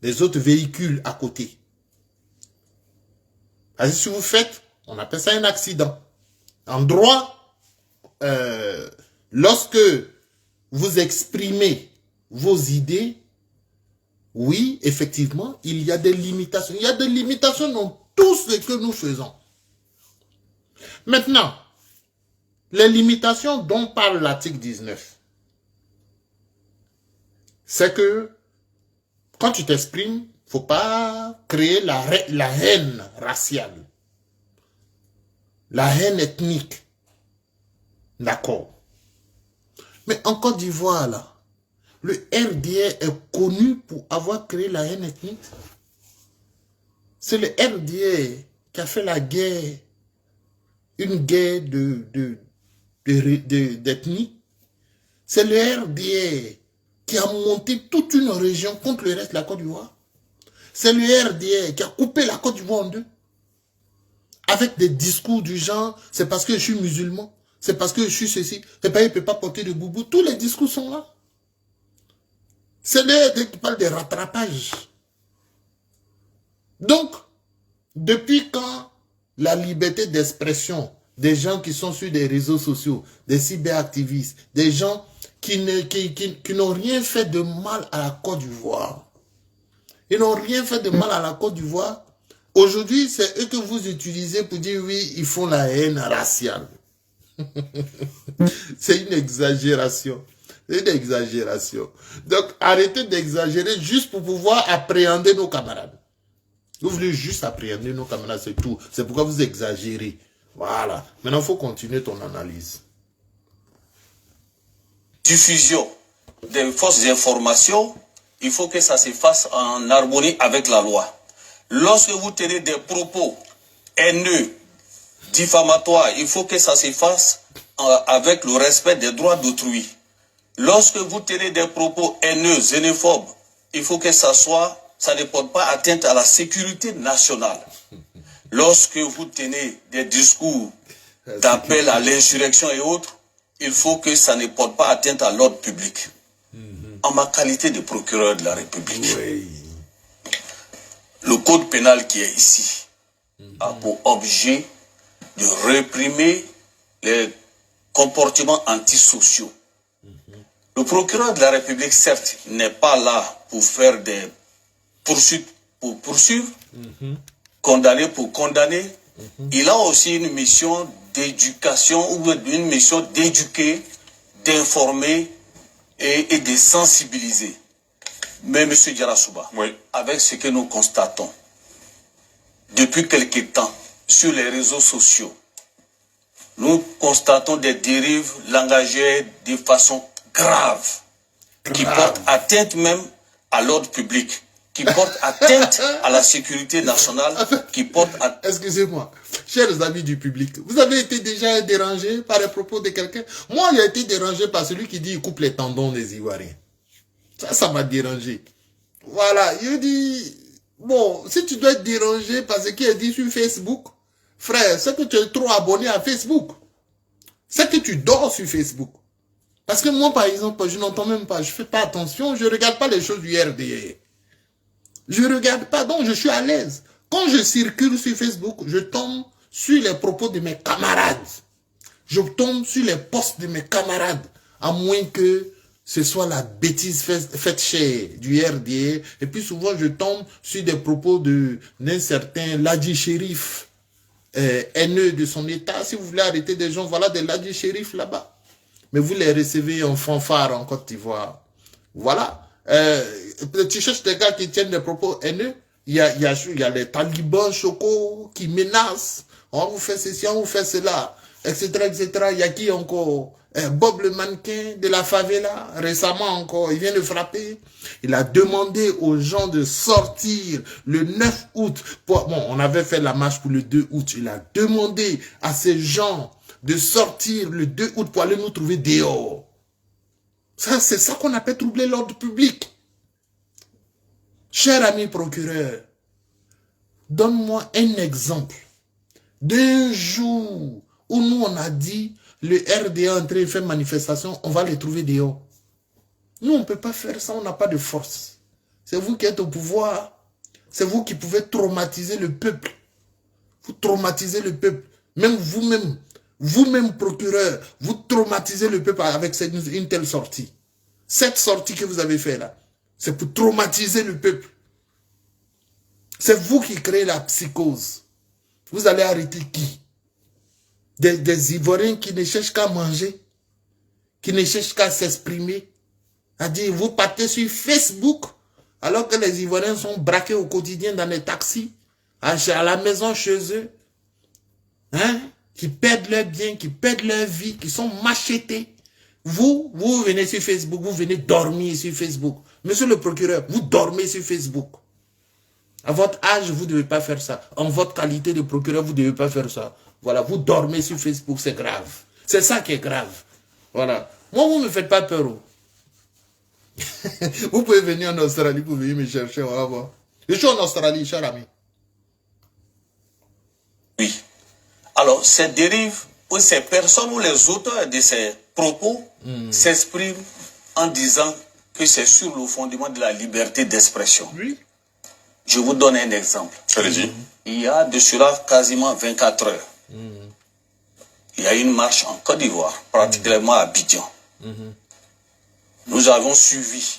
les autres véhicules à côté. Alors, si vous faites, on appelle ça un accident. En droit, lorsque vous exprimez vos idées, oui, effectivement, il y a des limitations. Il y a des limitations dans tout ce que nous faisons. Maintenant, les limitations dont parle l'article 19, c'est que quand tu t'exprimes, il ne faut pas créer la haine raciale, la haine ethnique. D'accord. Mais en Côte d'Ivoire, là, le RDA est connu pour avoir créé la haine ethnique. C'est le RDA qui a fait la guerre, une guerre d'ethnie. C'est le RDA qui a monté toute une région contre le reste de la Côte d'Ivoire. C'est le RDA qui a coupé la Côte d'Ivoire en deux. Avec des discours du genre, c'est parce que je suis musulman, c'est parce que je suis ceci, c'est parce qu'il ne peut pas porter de boubou. Tous les discours sont là. C'est le qui parle de rattrapage. Donc, depuis quand la liberté d'expression des gens qui sont sur des réseaux sociaux, des cyberactivistes, des gens qui n'ont rien fait de mal à la Côte d'Ivoire, ils n'ont rien fait de mal à la Côte d'Ivoire. Aujourd'hui, c'est eux que vous utilisez pour dire oui, ils font la haine raciale. C'est une exagération. C'est une exagération. Donc, arrêtez d'exagérer juste pour pouvoir appréhender nos camarades. Vous voulez juste appréhender nos camarades, c'est tout. C'est pourquoi vous exagérez. Voilà. Maintenant, il faut continuer ton analyse. Diffusion des fausses informations, il faut que ça se fasse en harmonie avec la loi. Lorsque vous tenez des propos haineux, diffamatoires, il faut que ça se fasse avec le respect des droits d'autrui. Lorsque vous tenez des propos haineux, xénophobes, il faut que ça ne porte pas atteinte à la sécurité nationale. Lorsque vous tenez des discours d'appel à l'insurrection et autres, il faut que ça ne porte pas atteinte à l'ordre public. En ma qualité de procureur de la République, le code pénal qui est ici a pour objet de réprimer les comportements antisociaux. Le procureur de la République, certes, n'est pas là pour faire des poursuites pour poursuivre, condamner pour condamner. Il a aussi une mission d'éducation ou une mission d'éduquer, d'informer et de sensibiliser. Mais M. Diarra-Souba, avec ce que nous constatons depuis quelque temps sur les réseaux sociaux, nous constatons des dérives langagières de façon grave, qui portent atteinte même à l'ordre public, qui portent atteinte à la sécurité nationale, qui portent atteinte... Excusez-moi, chers amis du public, vous avez été déjà dérangés par les propos de quelqu'un? Moi, j'ai été dérangé par celui qui dit qu'il coupe les tendons des Ivoiriens. Ça m'a dérangé. Voilà, il dit... Bon, si tu dois être dérangé par ce qui est dit sur Facebook, frère, c'est que tu es trop abonné à Facebook. C'est que tu dors sur Facebook. Parce que moi, par exemple, je n'entends même pas, je fais pas attention, je regarde pas les choses du RDA. Je regarde pas, donc je suis à l'aise. Quand je circule sur Facebook, je tombe sur les propos de mes camarades. Je tombe sur les posts de mes camarades, à moins que ce soit la bêtise faite chez du RDA. Et puis souvent, je tombe sur des propos d'un certain Ladji Chérif, haineux de son état. Si vous voulez arrêter des gens, voilà des Ladji Chérif là-bas. Mais vous les recevez en fanfare en Côte d'Ivoire. Voilà. Tu cherches des gars qui tiennent des propos haineux. Il y a les talibans chocos qui menacent. On vous fait ceci, on vous fait cela, etc., etc. Il y a qui encore? Bob le mannequin de la favela, récemment encore, il vient de frapper. Il a demandé aux gens de sortir le 9 août. Bon, on avait fait la marche pour le 2 août. Il a demandé à ces gens de sortir le 2 août pour aller nous trouver dehors. Ça, c'est ça qu'on appelle troubler l'ordre public. Cher ami procureur, donne-moi un exemple d'un jour où nous on a dit le RDA est en train de faire manifestation, on va les trouver dehors. Nous on ne peut pas faire ça, on n'a pas de force. C'est vous qui êtes au pouvoir, c'est vous qui pouvez traumatiser le peuple. Vous traumatisez le peuple, même vous-même procureur, vous traumatisez le peuple avec une telle sortie. Cette sortie que vous avez fait là, c'est pour traumatiser le peuple. C'est vous qui créez la psychose. Vous allez arrêter qui? Des Ivoiriens qui ne cherchent qu'à manger, qui ne cherchent qu'à s'exprimer. C'est-à-dire, vous partez sur Facebook, alors que les Ivoiriens sont braqués au quotidien dans les taxis, à la maison chez eux, hein? Qui perdent leurs biens, qui perdent leur vie, qui sont machetés. Vous venez sur Facebook, vous venez dormir sur Facebook. Monsieur le procureur, vous dormez sur Facebook. À votre âge, vous ne devez pas faire ça. En votre qualité de procureur, vous ne devez pas faire ça. Voilà, vous dormez sur Facebook, c'est grave. C'est ça qui est grave. Voilà. Moi, vous ne me faites pas peur. Vous pouvez venir en Australie pour venir me chercher, on va voir. Je suis en Australie, cher ami. Oui. Alors, ces dérives, ou ces personnes ou les auteurs de ces propos s'expriment en disant que c'est sur le fondement de la liberté d'expression. Oui. Je vous donne un exemple. Il y a de cela quasiment 24 heures. Il y a une marche en Côte d'Ivoire, particulièrement à Abidjan. Nous avons suivi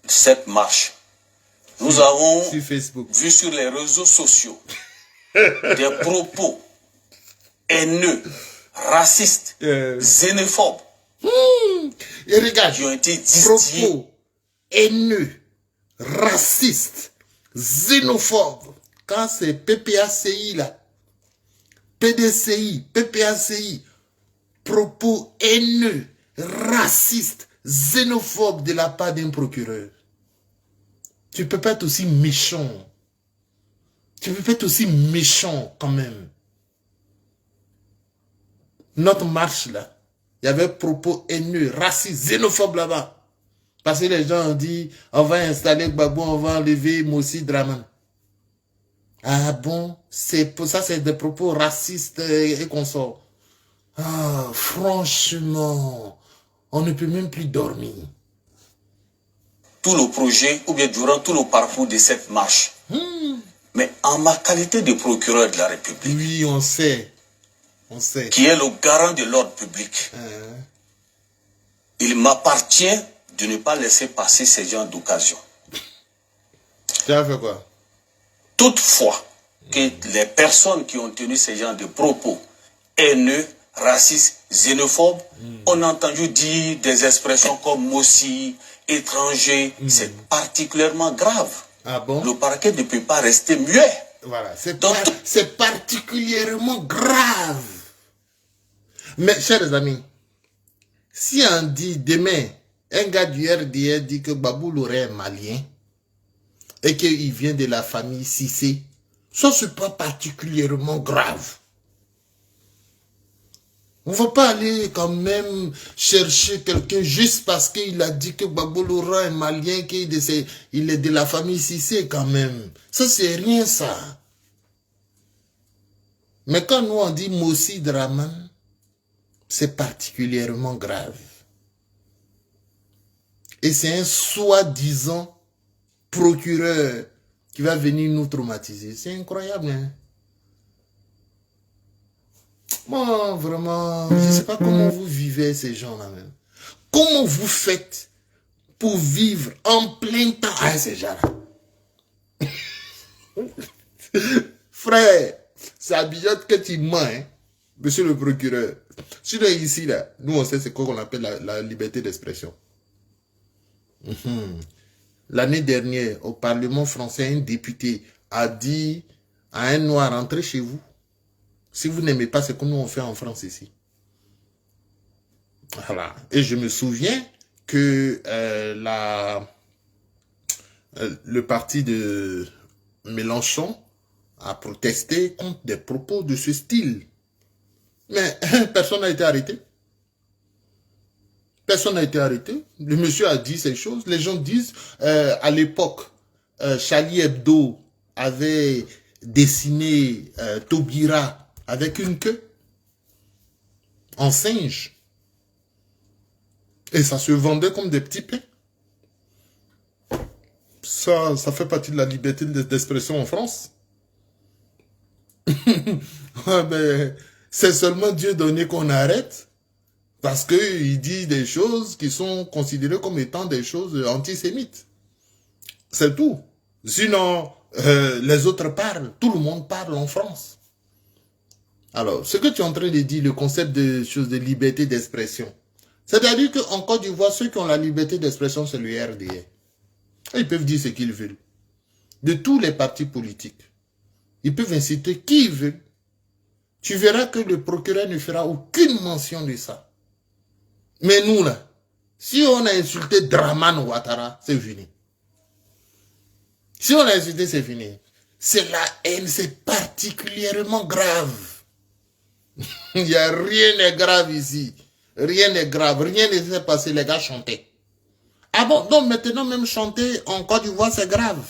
cette marche. Nous avons vu sur les réseaux sociaux des propos haineux, racistes, xénophobes, et regarde, qui ont été distillés. Propos haineux, racistes, xénophobes. Quand c'est PPACI là, PDCI, PPACI, propos haineux, racistes, xénophobes de la part d'un procureur. Tu peux pas être aussi méchant. Tu peux pas être aussi méchant quand même. Notre marche là, il y avait propos haineux, racistes, xénophobes là-bas. Parce que les gens ont dit, on va installer Gbagbo, on va enlever Mossi Draman. Ah bon, c'est pour ça, c'est des propos racistes et consorts. Ah, franchement, on ne peut même plus dormir. Tout le projet, ou bien durant tout le parcours de cette marche. Mais en ma qualité de procureur de la République. Oui, on sait. On sait. Qui est le garant de l'ordre public. Il m'appartient de ne pas laisser passer ces genres d'occasion. Tu as fait quoi? Toutefois, que les personnes qui ont tenu ces genres de propos haineux, racistes, xénophobes, on a entendu dire des expressions comme Mossi, étranger, c'est particulièrement grave. Ah bon? Le parquet ne peut pas rester muet. Voilà, c'est particulièrement grave. Mais, chers amis, si on dit demain, un gars du RDR dit que Babou Louré est malien et qu'il vient de la famille Cissé, ça c'est pas particulièrement grave. On ne va pas aller quand même chercher quelqu'un juste parce qu'il a dit que Babou Louré est malien, qu'il est de la famille Cissé quand même. Ça c'est rien ça. Mais quand nous on dit Mossi Draman, c'est particulièrement grave. Et c'est un soi-disant procureur qui va venir nous traumatiser. C'est incroyable, hein? Moi, vraiment, je ne sais pas comment vous vivez ces gens-là même. Comment vous faites pour vivre en plein temps à ces gens-là? Frère, c'est à Bijotte que tu mens, hein, monsieur le procureur. Si tu es ici, là, nous on sait c'est quoi qu'on appelle la liberté d'expression. L'année dernière, au Parlement français, un député a dit à un noir, rentrez chez vous. Si vous n'aimez pas ce que nous on fait en France ici. Voilà. Et je me souviens que le parti de Mélenchon a protesté contre des propos de ce style. Mais personne n'a été arrêté. Personne n'a été arrêté. Le monsieur a dit ces choses. Les gens disent, à l'époque, Charlie Hebdo avait dessiné Taubira avec une queue en singe. Et ça se vendait comme des petits pains. Ça fait partie de la liberté d'expression en France. Mais c'est seulement Dieu donné qu'on arrête. Parce qu'il dit des choses qui sont considérées comme étant des choses antisémites. C'est tout. Sinon, les autres parlent. Tout le monde parle en France. Alors, ce que tu es en train de dire, le concept de choses de liberté d'expression, c'est-à-dire qu'en Côte d'Ivoire, ceux qui ont la liberté d'expression, c'est le RDR. Ils peuvent dire ce qu'ils veulent. De tous les partis politiques. Ils peuvent inciter qui ils veulent. Tu verras que le procureur ne fera aucune mention de ça. Mais nous, là, si on a insulté Draman Ouattara, c'est fini. Si on a insulté, c'est fini. C'est la haine, c'est particulièrement grave. Il n'y a rien de grave ici. Rien n'est grave. Rien ne s'est passé. Les gars chantaient. Ah bon? Donc maintenant, même chanter en Côte d'Ivoire, c'est grave.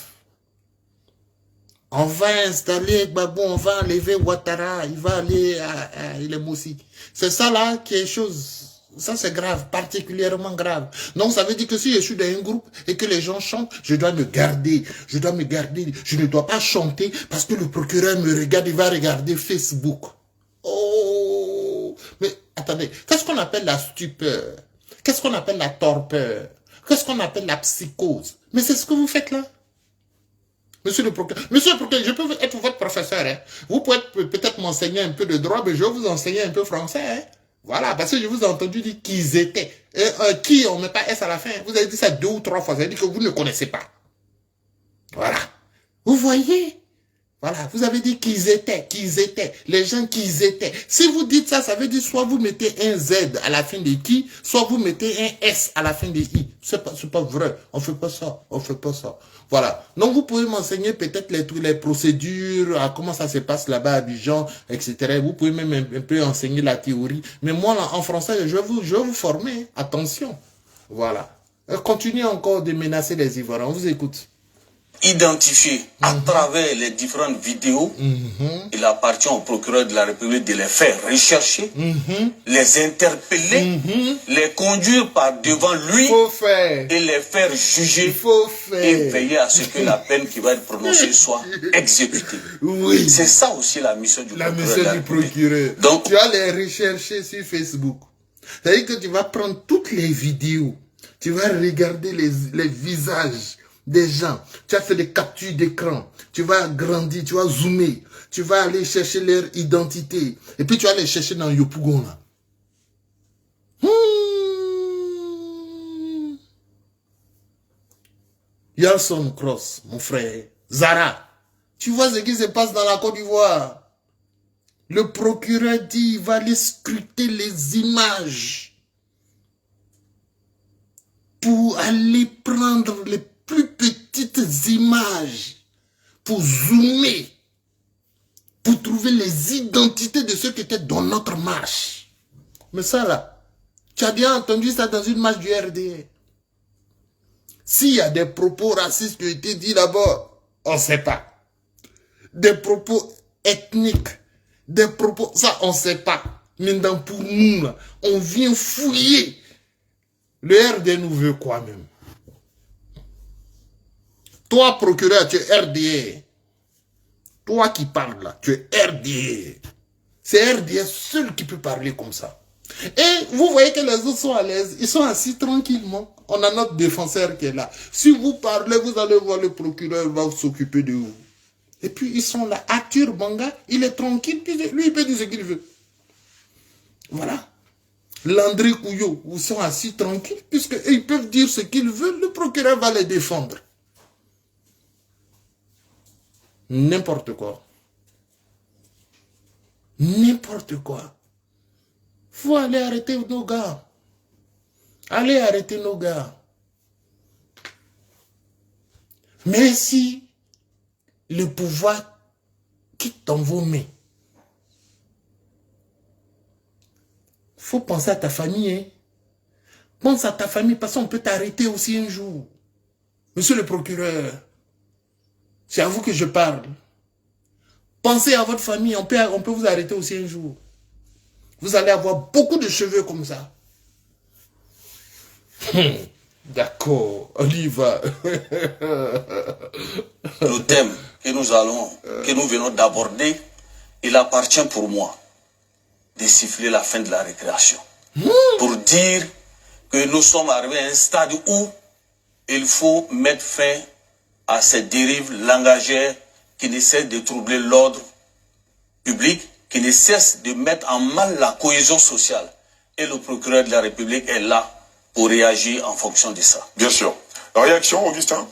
On va installer Gbagbo, on va enlever Ouattara. Il va aller à Mossi. C'est ça là qui est chose. Ça c'est grave, particulièrement grave. Donc ça veut dire que si je suis dans un groupe et que les gens chantent, je dois me garder. Je dois me garder. Je ne dois pas chanter parce que le procureur me regarde, il va regarder Facebook. Oh, mais attendez, qu'est-ce qu'on appelle la stupeur? Qu'est-ce qu'on appelle la torpeur? Qu'est-ce qu'on appelle la psychose? Mais c'est ce que vous faites là. Monsieur le procureur, je peux être votre professeur. Hein? Vous pouvez peut-être m'enseigner un peu de droit, mais je vais vous enseigner un peu français. Hein? Voilà, parce que je vous ai entendu dire qu'ils étaient. Qui, on ne met pas S à la fin. Vous avez dit ça 2 ou 3 fois. Ça veut dire que vous ne connaissez pas. Voilà. Vous voyez? Voilà, vous avez dit qu'ils étaient. Les gens qu'ils étaient. Si vous dites ça, ça veut dire soit vous mettez un Z à la fin de qui, soit vous mettez un S à la fin de I. C'est pas vrai. On fait pas ça. Voilà. Donc, vous pouvez m'enseigner peut-être les procédures, comment ça se passe là-bas à Abidjan, etc. Vous pouvez même un peu enseigner la théorie. Mais moi, là, en français, je vais vous former. Attention. Voilà. Continuez encore de menacer les Ivoiriens. On vous écoute. identifiés à travers les différentes vidéos, il appartient au procureur de la République de les faire rechercher, les interpeller, les conduire par devant lui et les faire juger et veiller à ce que la peine qui va être prononcée soit exécutée. Oui. C'est ça aussi la mission du procureur. Donc, tu vas les rechercher sur Facebook. C'est-à-dire que tu vas prendre toutes les vidéos, tu vas regarder les visages des gens, tu as fait des captures d'écran, tu vas agrandir, tu vas zoomer, tu vas aller chercher leur identité, et puis tu vas les chercher dans Yopougon là. Yalson Cross, mon frère, Zara, tu vois ce qui se passe dans la Côte d'Ivoire. Le procureur dit, il va aller scruter les images pour aller prendre les plus petites images, pour zoomer, pour trouver les identités de ceux qui étaient dans notre marche. Mais ça là, tu as bien entendu ça dans une marche du RDA. S'il y a des propos racistes qui ont été dits d'abord, on ne sait pas. Des propos ethniques, des propos, ça on ne sait pas. Mais pour nous, là, on vient fouiller. Le RDA nous veut quoi même? Toi, procureur, tu es RDA. Toi qui parles là, tu es RDA. C'est RDA seul qui peut parler comme ça. Et vous voyez que les autres sont à l'aise. Ils sont assis tranquillement. On a notre défenseur qui est là. Si vous parlez, vous allez voir le procureur va s'occuper de vous. Et puis ils sont là. Arthur Banga, il est tranquille. Lui, il peut dire ce qu'il veut. Voilà. Landry Couillot, ils sont assis tranquilles. Puisqu'ils peuvent dire ce qu'ils veulent. Le procureur va les défendre. N'importe quoi. N'importe quoi. Faut aller arrêter nos gars. Allez arrêter nos gars. Mais si le pouvoir quitte dans vos mains, faut penser à ta famille. Hein? Pense à ta famille parce qu'on peut t'arrêter aussi un jour. Monsieur le procureur, c'est à vous que je parle. Pensez à votre famille, on peut vous arrêter aussi un jour. Vous allez avoir beaucoup de cheveux comme ça. D'accord, on y va. Le thème que nous venons d'aborder, il appartient pour moi de siffler la fin de la récréation. Pour dire que nous sommes arrivés à un stade où il faut mettre fin à ces dérives langagières qui ne cessent de troubler l'ordre public, qui ne cessent de mettre en mal la cohésion sociale. Et le procureur de la République est là pour réagir en fonction de ça. Bien sûr. La réaction, Augustin?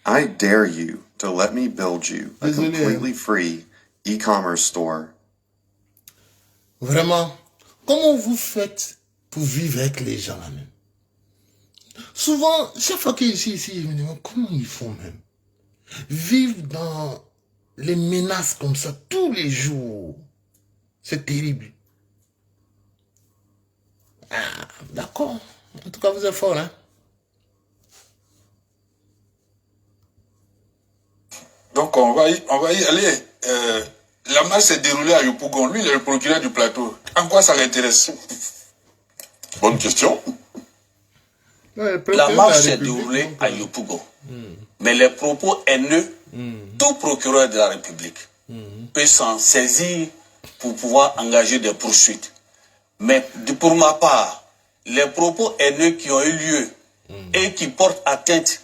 I dare you to let me build you a completely free e-commerce store. Vraiment, comment vous faites pour vivre avec les gens là même? Souvent, chaque fois que je suis ici, je me demande comment ils font même. Vivre dans les menaces comme ça tous les jours. C'est terrible. Ah, d'accord. En tout cas, vous êtes fort, hein? Donc, on va y aller. La marche s'est déroulée à Yopougon. Lui, il est le procureur du plateau. En quoi ça l'intéresse? Bonne question. La marche s'est déroulée à Yopougon. Mais les propos haineux, tout procureur de la République peut s'en saisir pour pouvoir engager des poursuites. Mais pour ma part, les propos haineux qui ont eu lieu et qui portent atteinte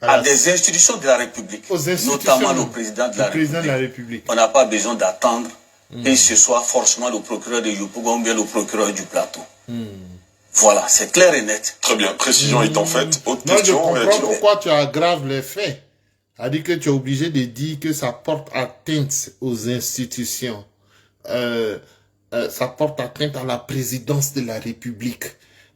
à des institutions de la République, notamment le président de la République, on n'a pas besoin d'attendre que ce soit forcément le procureur de Yopougon ou bien le procureur du plateau. Voilà, c'est clair et net. Très bien, précision étant faite. Autre non, question, je comprends pourquoi tu aggraves les faits. C'est-à-dire que tu es obligé de dire que ça porte atteinte aux institutions. Ça porte atteinte à la présidence de la République.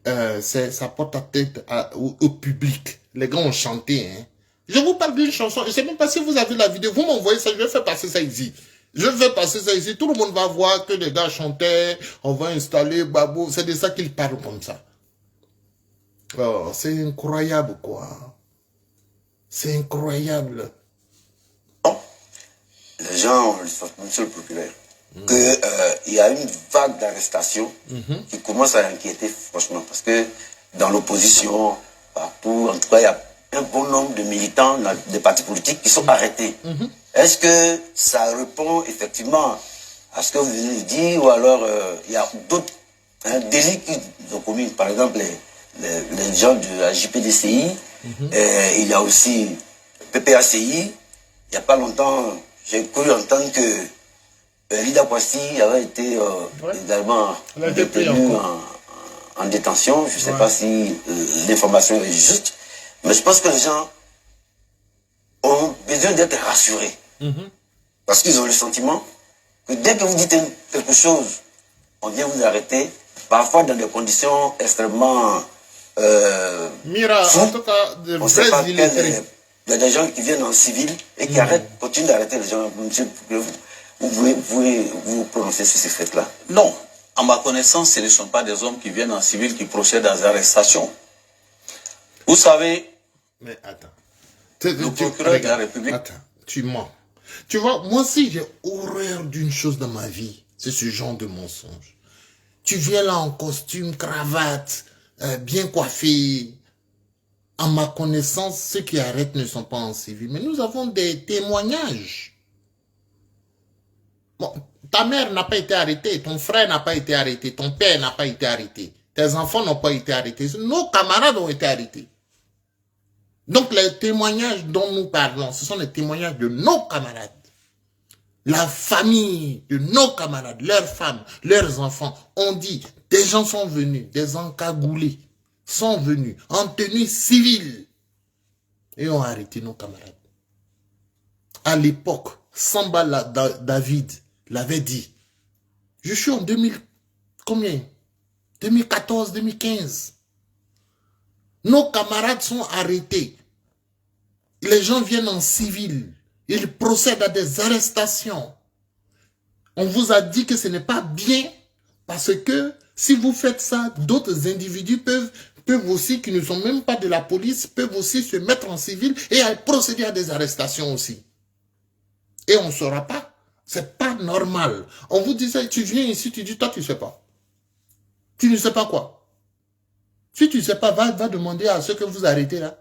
Ça porte atteinte au public. Les gars ont chanté. Hein. Je vous parle d'une chanson. Je ne sais même pas si vous avez la vidéo. Vous m'envoyez ça, je vais faire passer ça ici. Je vais passer ça ici. Tout le monde va voir que les gars chantaient. On va installer Babou. C'est de ça qu'ils parlent comme ça. Oh, c'est incroyable, quoi. C'est incroyable. Les gens, monsieur le procureur, qu'il y a une vague d'arrestations qui commence à inquiéter franchement. Parce que dans l'opposition, partout, en tout cas, il y a un bon nombre de militants des partis politiques qui sont arrêtés. Est-ce que ça répond effectivement à ce que vous venez de dire, ou alors il y a d'autres délits qui ont commis, par exemple les gens de la JPDCI, il y a aussi PPACI. Il n'y a pas longtemps, j'ai cru entendre que Lida Kwasi avait été également détenu en détention. Je ne sais pas si l'information est juste, mais je pense que les gens ont besoin d'être rassurés. Parce qu'ils ont le sentiment que dès que vous dites quelque chose, on vient vous arrêter, parfois dans des conditions extrêmement en tout cas, de vrais illettrés. Il y a des gens qui viennent en civil et qui continuent d'arrêter les gens. Monsieur, vous pouvez vous prononcer sur ces faits-là? Non. À ma connaissance, ce ne sont pas des hommes qui viennent en civil qui procèdent à des arrestations. Vous savez, mais attends. Le procureur de la République... Attends, tu mens. Tu vois, moi aussi j'ai horreur d'une chose dans ma vie, c'est ce genre de mensonge. Tu viens là en costume, cravate, bien coiffé. À ma connaissance, ceux qui arrêtent ne sont pas en civil. Mais nous avons des témoignages. Bon, ta mère n'a pas été arrêtée, ton frère n'a pas été arrêté, ton père n'a pas été arrêté, tes enfants n'ont pas été arrêtés, nos camarades ont été arrêtés. Donc les témoignages dont nous parlons, ce sont les témoignages de nos camarades. La famille de nos camarades, leurs femmes, leurs enfants ont dit, des gens sont venus, des encagoulés sont venus en tenue civile et ont arrêté nos camarades. À l'époque, Samba David l'avait dit. Je suis en 2014, 2015. Nos camarades sont arrêtés. Les gens viennent en civil. Ils procèdent à des arrestations. On vous a dit que ce n'est pas bien parce que si vous faites ça, d'autres individus peuvent aussi, qui ne sont même pas de la police, peuvent aussi se mettre en civil et procéder à des arrestations aussi. Et on ne saura pas. C'est pas normal. On vous dit ça, tu viens ici, tu dis, toi tu ne sais pas. Tu ne sais pas quoi. Si tu ne sais pas, va demander à ceux que vous arrêtez là.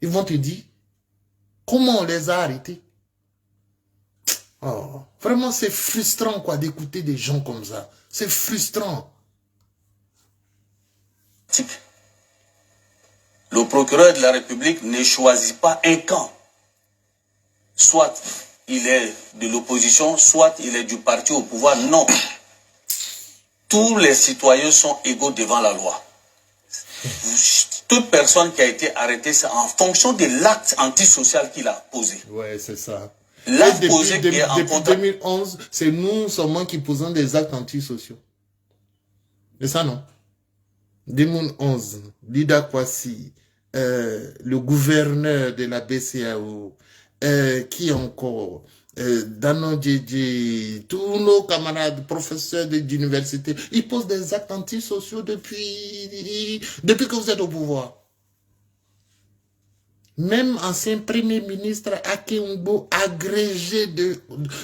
Ils vont te dire comment on les a arrêtés. Oh, vraiment c'est frustrant quoi d'écouter des gens comme ça. C'est frustrant. Le procureur de la République ne choisit pas un camp. Soit il est de l'opposition, soit il est du parti au pouvoir. Non. Tous les citoyens sont égaux devant la loi. Toute personne qui a été arrêtée, c'est en fonction de l'acte antisocial qu'il a posé. Ouais, c'est ça. L'acte posé qui est en depuis 2011, c'est nous seulement qui posons des actes antisociaux. C'est ça, non? 2011, Lida Kwasi, le gouverneur de la BCAO, qui encore, Dano Djedje, tous nos camarades, professeurs d'université, ils posent des actes antisociaux depuis que vous êtes au pouvoir. Même ancien premier ministre Akengbo, agrégé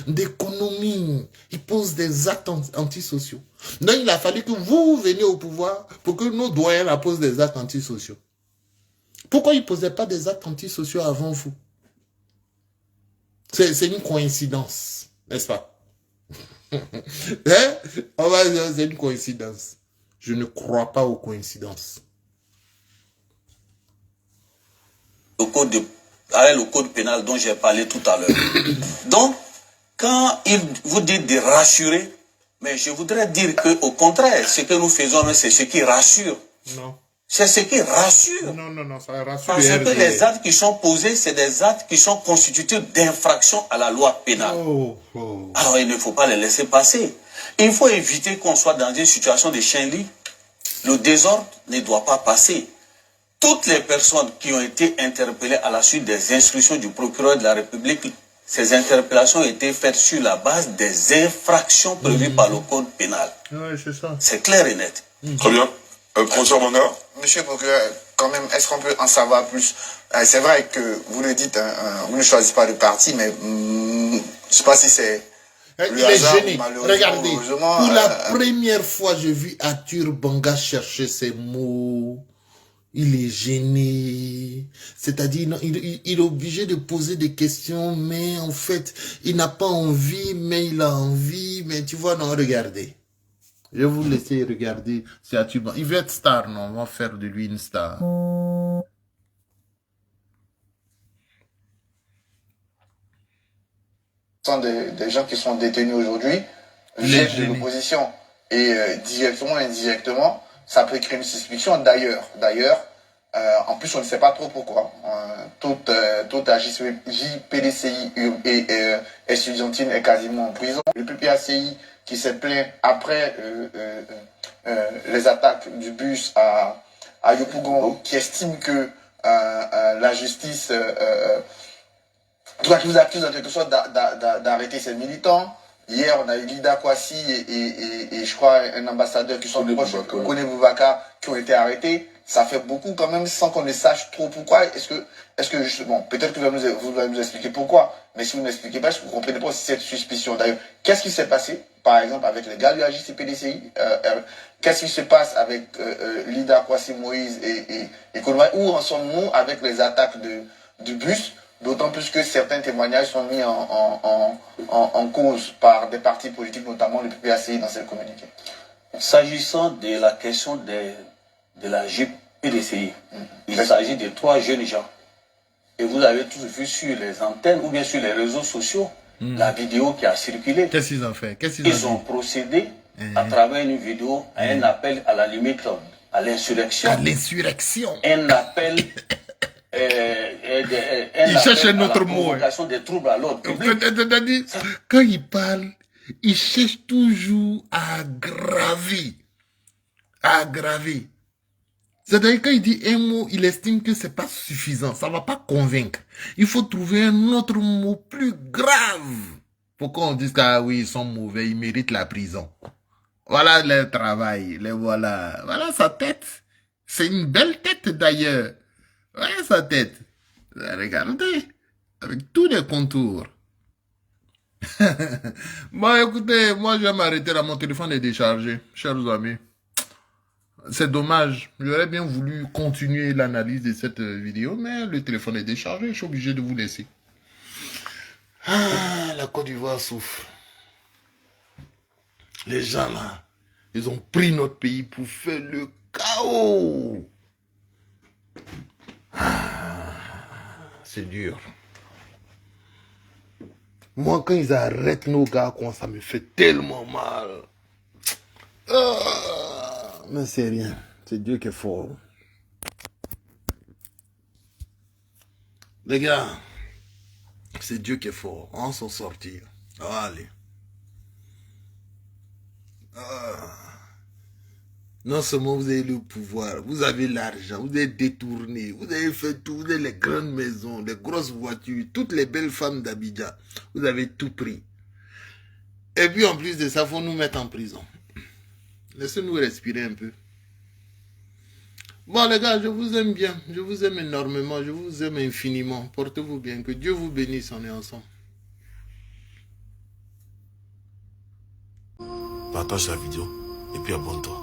d'économie, il pose des actes antisociaux. Donc il a fallu que vous veniez au pouvoir pour que nos doyens la posent des actes antisociaux. Pourquoi ils ne posaient pas des actes antisociaux avant vous? C'est une coïncidence, n'est-ce pas? On va dire c'est une coïncidence. Je ne crois pas aux coïncidences. Le code pénal dont j'ai parlé tout à l'heure. Donc, quand il vous dit de rassurer, mais je voudrais dire qu'au contraire, ce que nous faisons, c'est ce qui rassure. Non. C'est ce qui rassure. Non, ça rassure. Parce que les actes qui sont posés, c'est des actes qui sont constitués d'infraction à la loi pénale. Alors, il ne faut pas les laisser passer. Il faut éviter qu'on soit dans une situation de chien-lit. Le désordre ne doit pas passer. Toutes les personnes qui ont été interpellées à la suite des instructions du procureur de la République, ces interpellations ont été faites sur la base des infractions prévues par le code pénal. Oui, c'est ça. C'est clair et net. Très bien. Professeur Manga. Monsieur le procureur, quand même, est-ce qu'on peut en savoir plus? C'est vrai que vous le dites, vous ne choisissez pas de parti, mais je ne sais pas si c'est... Il est gêné. Regardez, pour la première fois, j'ai vu Arthur Banga chercher ces mots. Il est gêné. C'est-à-dire, il est obligé de poser des questions, mais en fait, il n'a pas envie, mais il a envie. Mais tu vois, non, regardez. Je vais vous laisser regarder. C'est Arthur Banga. Il veut être star, non? On va faire de lui une star. Sont des gens qui sont détenus aujourd'hui, chefs de l'opposition, et directement ou indirectement, ça peut créer une suspicion. D'ailleurs, en plus on ne sait pas trop pourquoi. Toute la JPDCI et estudiantine est quasiment en prison. Le PPACI qui s'est plaint après les attaques du bus à Yopougon, qui estime que la justice qui vous accuse en quelque sorte d'arrêter ces militants. Hier, on a eu Lida Kwasi et je crois un ambassadeur qui sont proches, Kone Boubaka, qui ont été arrêtés. Ça fait beaucoup quand même sans qu'on ne sache trop pourquoi. Est-ce que justement, peut-être que vous allez nous expliquer pourquoi, mais si vous n'expliquez pas, vous ne comprenez pas cette suspicion. D'ailleurs, qu'est-ce qui s'est passé, par exemple, avec les gars du AJCPDCI qu'est-ce qui se passe avec Lida Kwasi Moïse et Kone, où en sommes-nous avec les attaques du bus? D'autant plus que certains témoignages sont mis en cause par des partis politiques, notamment le PPACI dans ces communiqués. S'agissant de la question de la JPDCI, il s'agit de 3 jeunes gens. Et vous avez tous vu sur les antennes ou bien sur les réseaux sociaux la vidéo qui a circulé. Qu'est-ce qu'ils ont fait? Ils ont procédé à travers une vidéo à un appel à la limite à l'insurrection. À l'insurrection. Un appel... il cherche un autre mot. Des troubles à l'ordre public. Quand il parle, il cherche toujours à aggraver. C'est-à-dire quand il dit un mot, il estime que c'est pas suffisant. Ça va pas convaincre. Il faut trouver un autre mot plus grave. Pourquoi on dit que oui, ils sont mauvais, ils méritent la prison. Voilà leur travail. Voilà sa tête. C'est une belle tête d'ailleurs. Voilà sa tête. Regardez. Avec tous les contours. Bon, écoutez, moi, je vais m'arrêter là. Mon téléphone est déchargé, chers amis. C'est dommage. J'aurais bien voulu continuer l'analyse de cette vidéo, mais le téléphone est déchargé. Je suis obligé de vous laisser. La Côte d'Ivoire souffre. Les gens là, ils ont pris notre pays pour faire le chaos. C'est dur. Moi, quand ils arrêtent nos gars, ça me fait tellement mal. Mais c'est rien. C'est Dieu qui est fort. Les gars, c'est Dieu qui est fort. On s'en sortir. Allez. Non seulement vous avez le pouvoir, vous avez l'argent, vous avez détourné, vous avez fait tout, vous avez les grandes maisons, les grosses voitures, toutes les belles femmes d'Abidjan. Vous avez tout pris. Et puis en plus de ça, il faut nous mettre en prison. Laissez-nous respirer un peu. Bon les gars, je vous aime bien. Je vous aime énormément. Je vous aime infiniment. Portez-vous bien. Que Dieu vous bénisse. On est ensemble. Partage la vidéo et puis abonne-toi.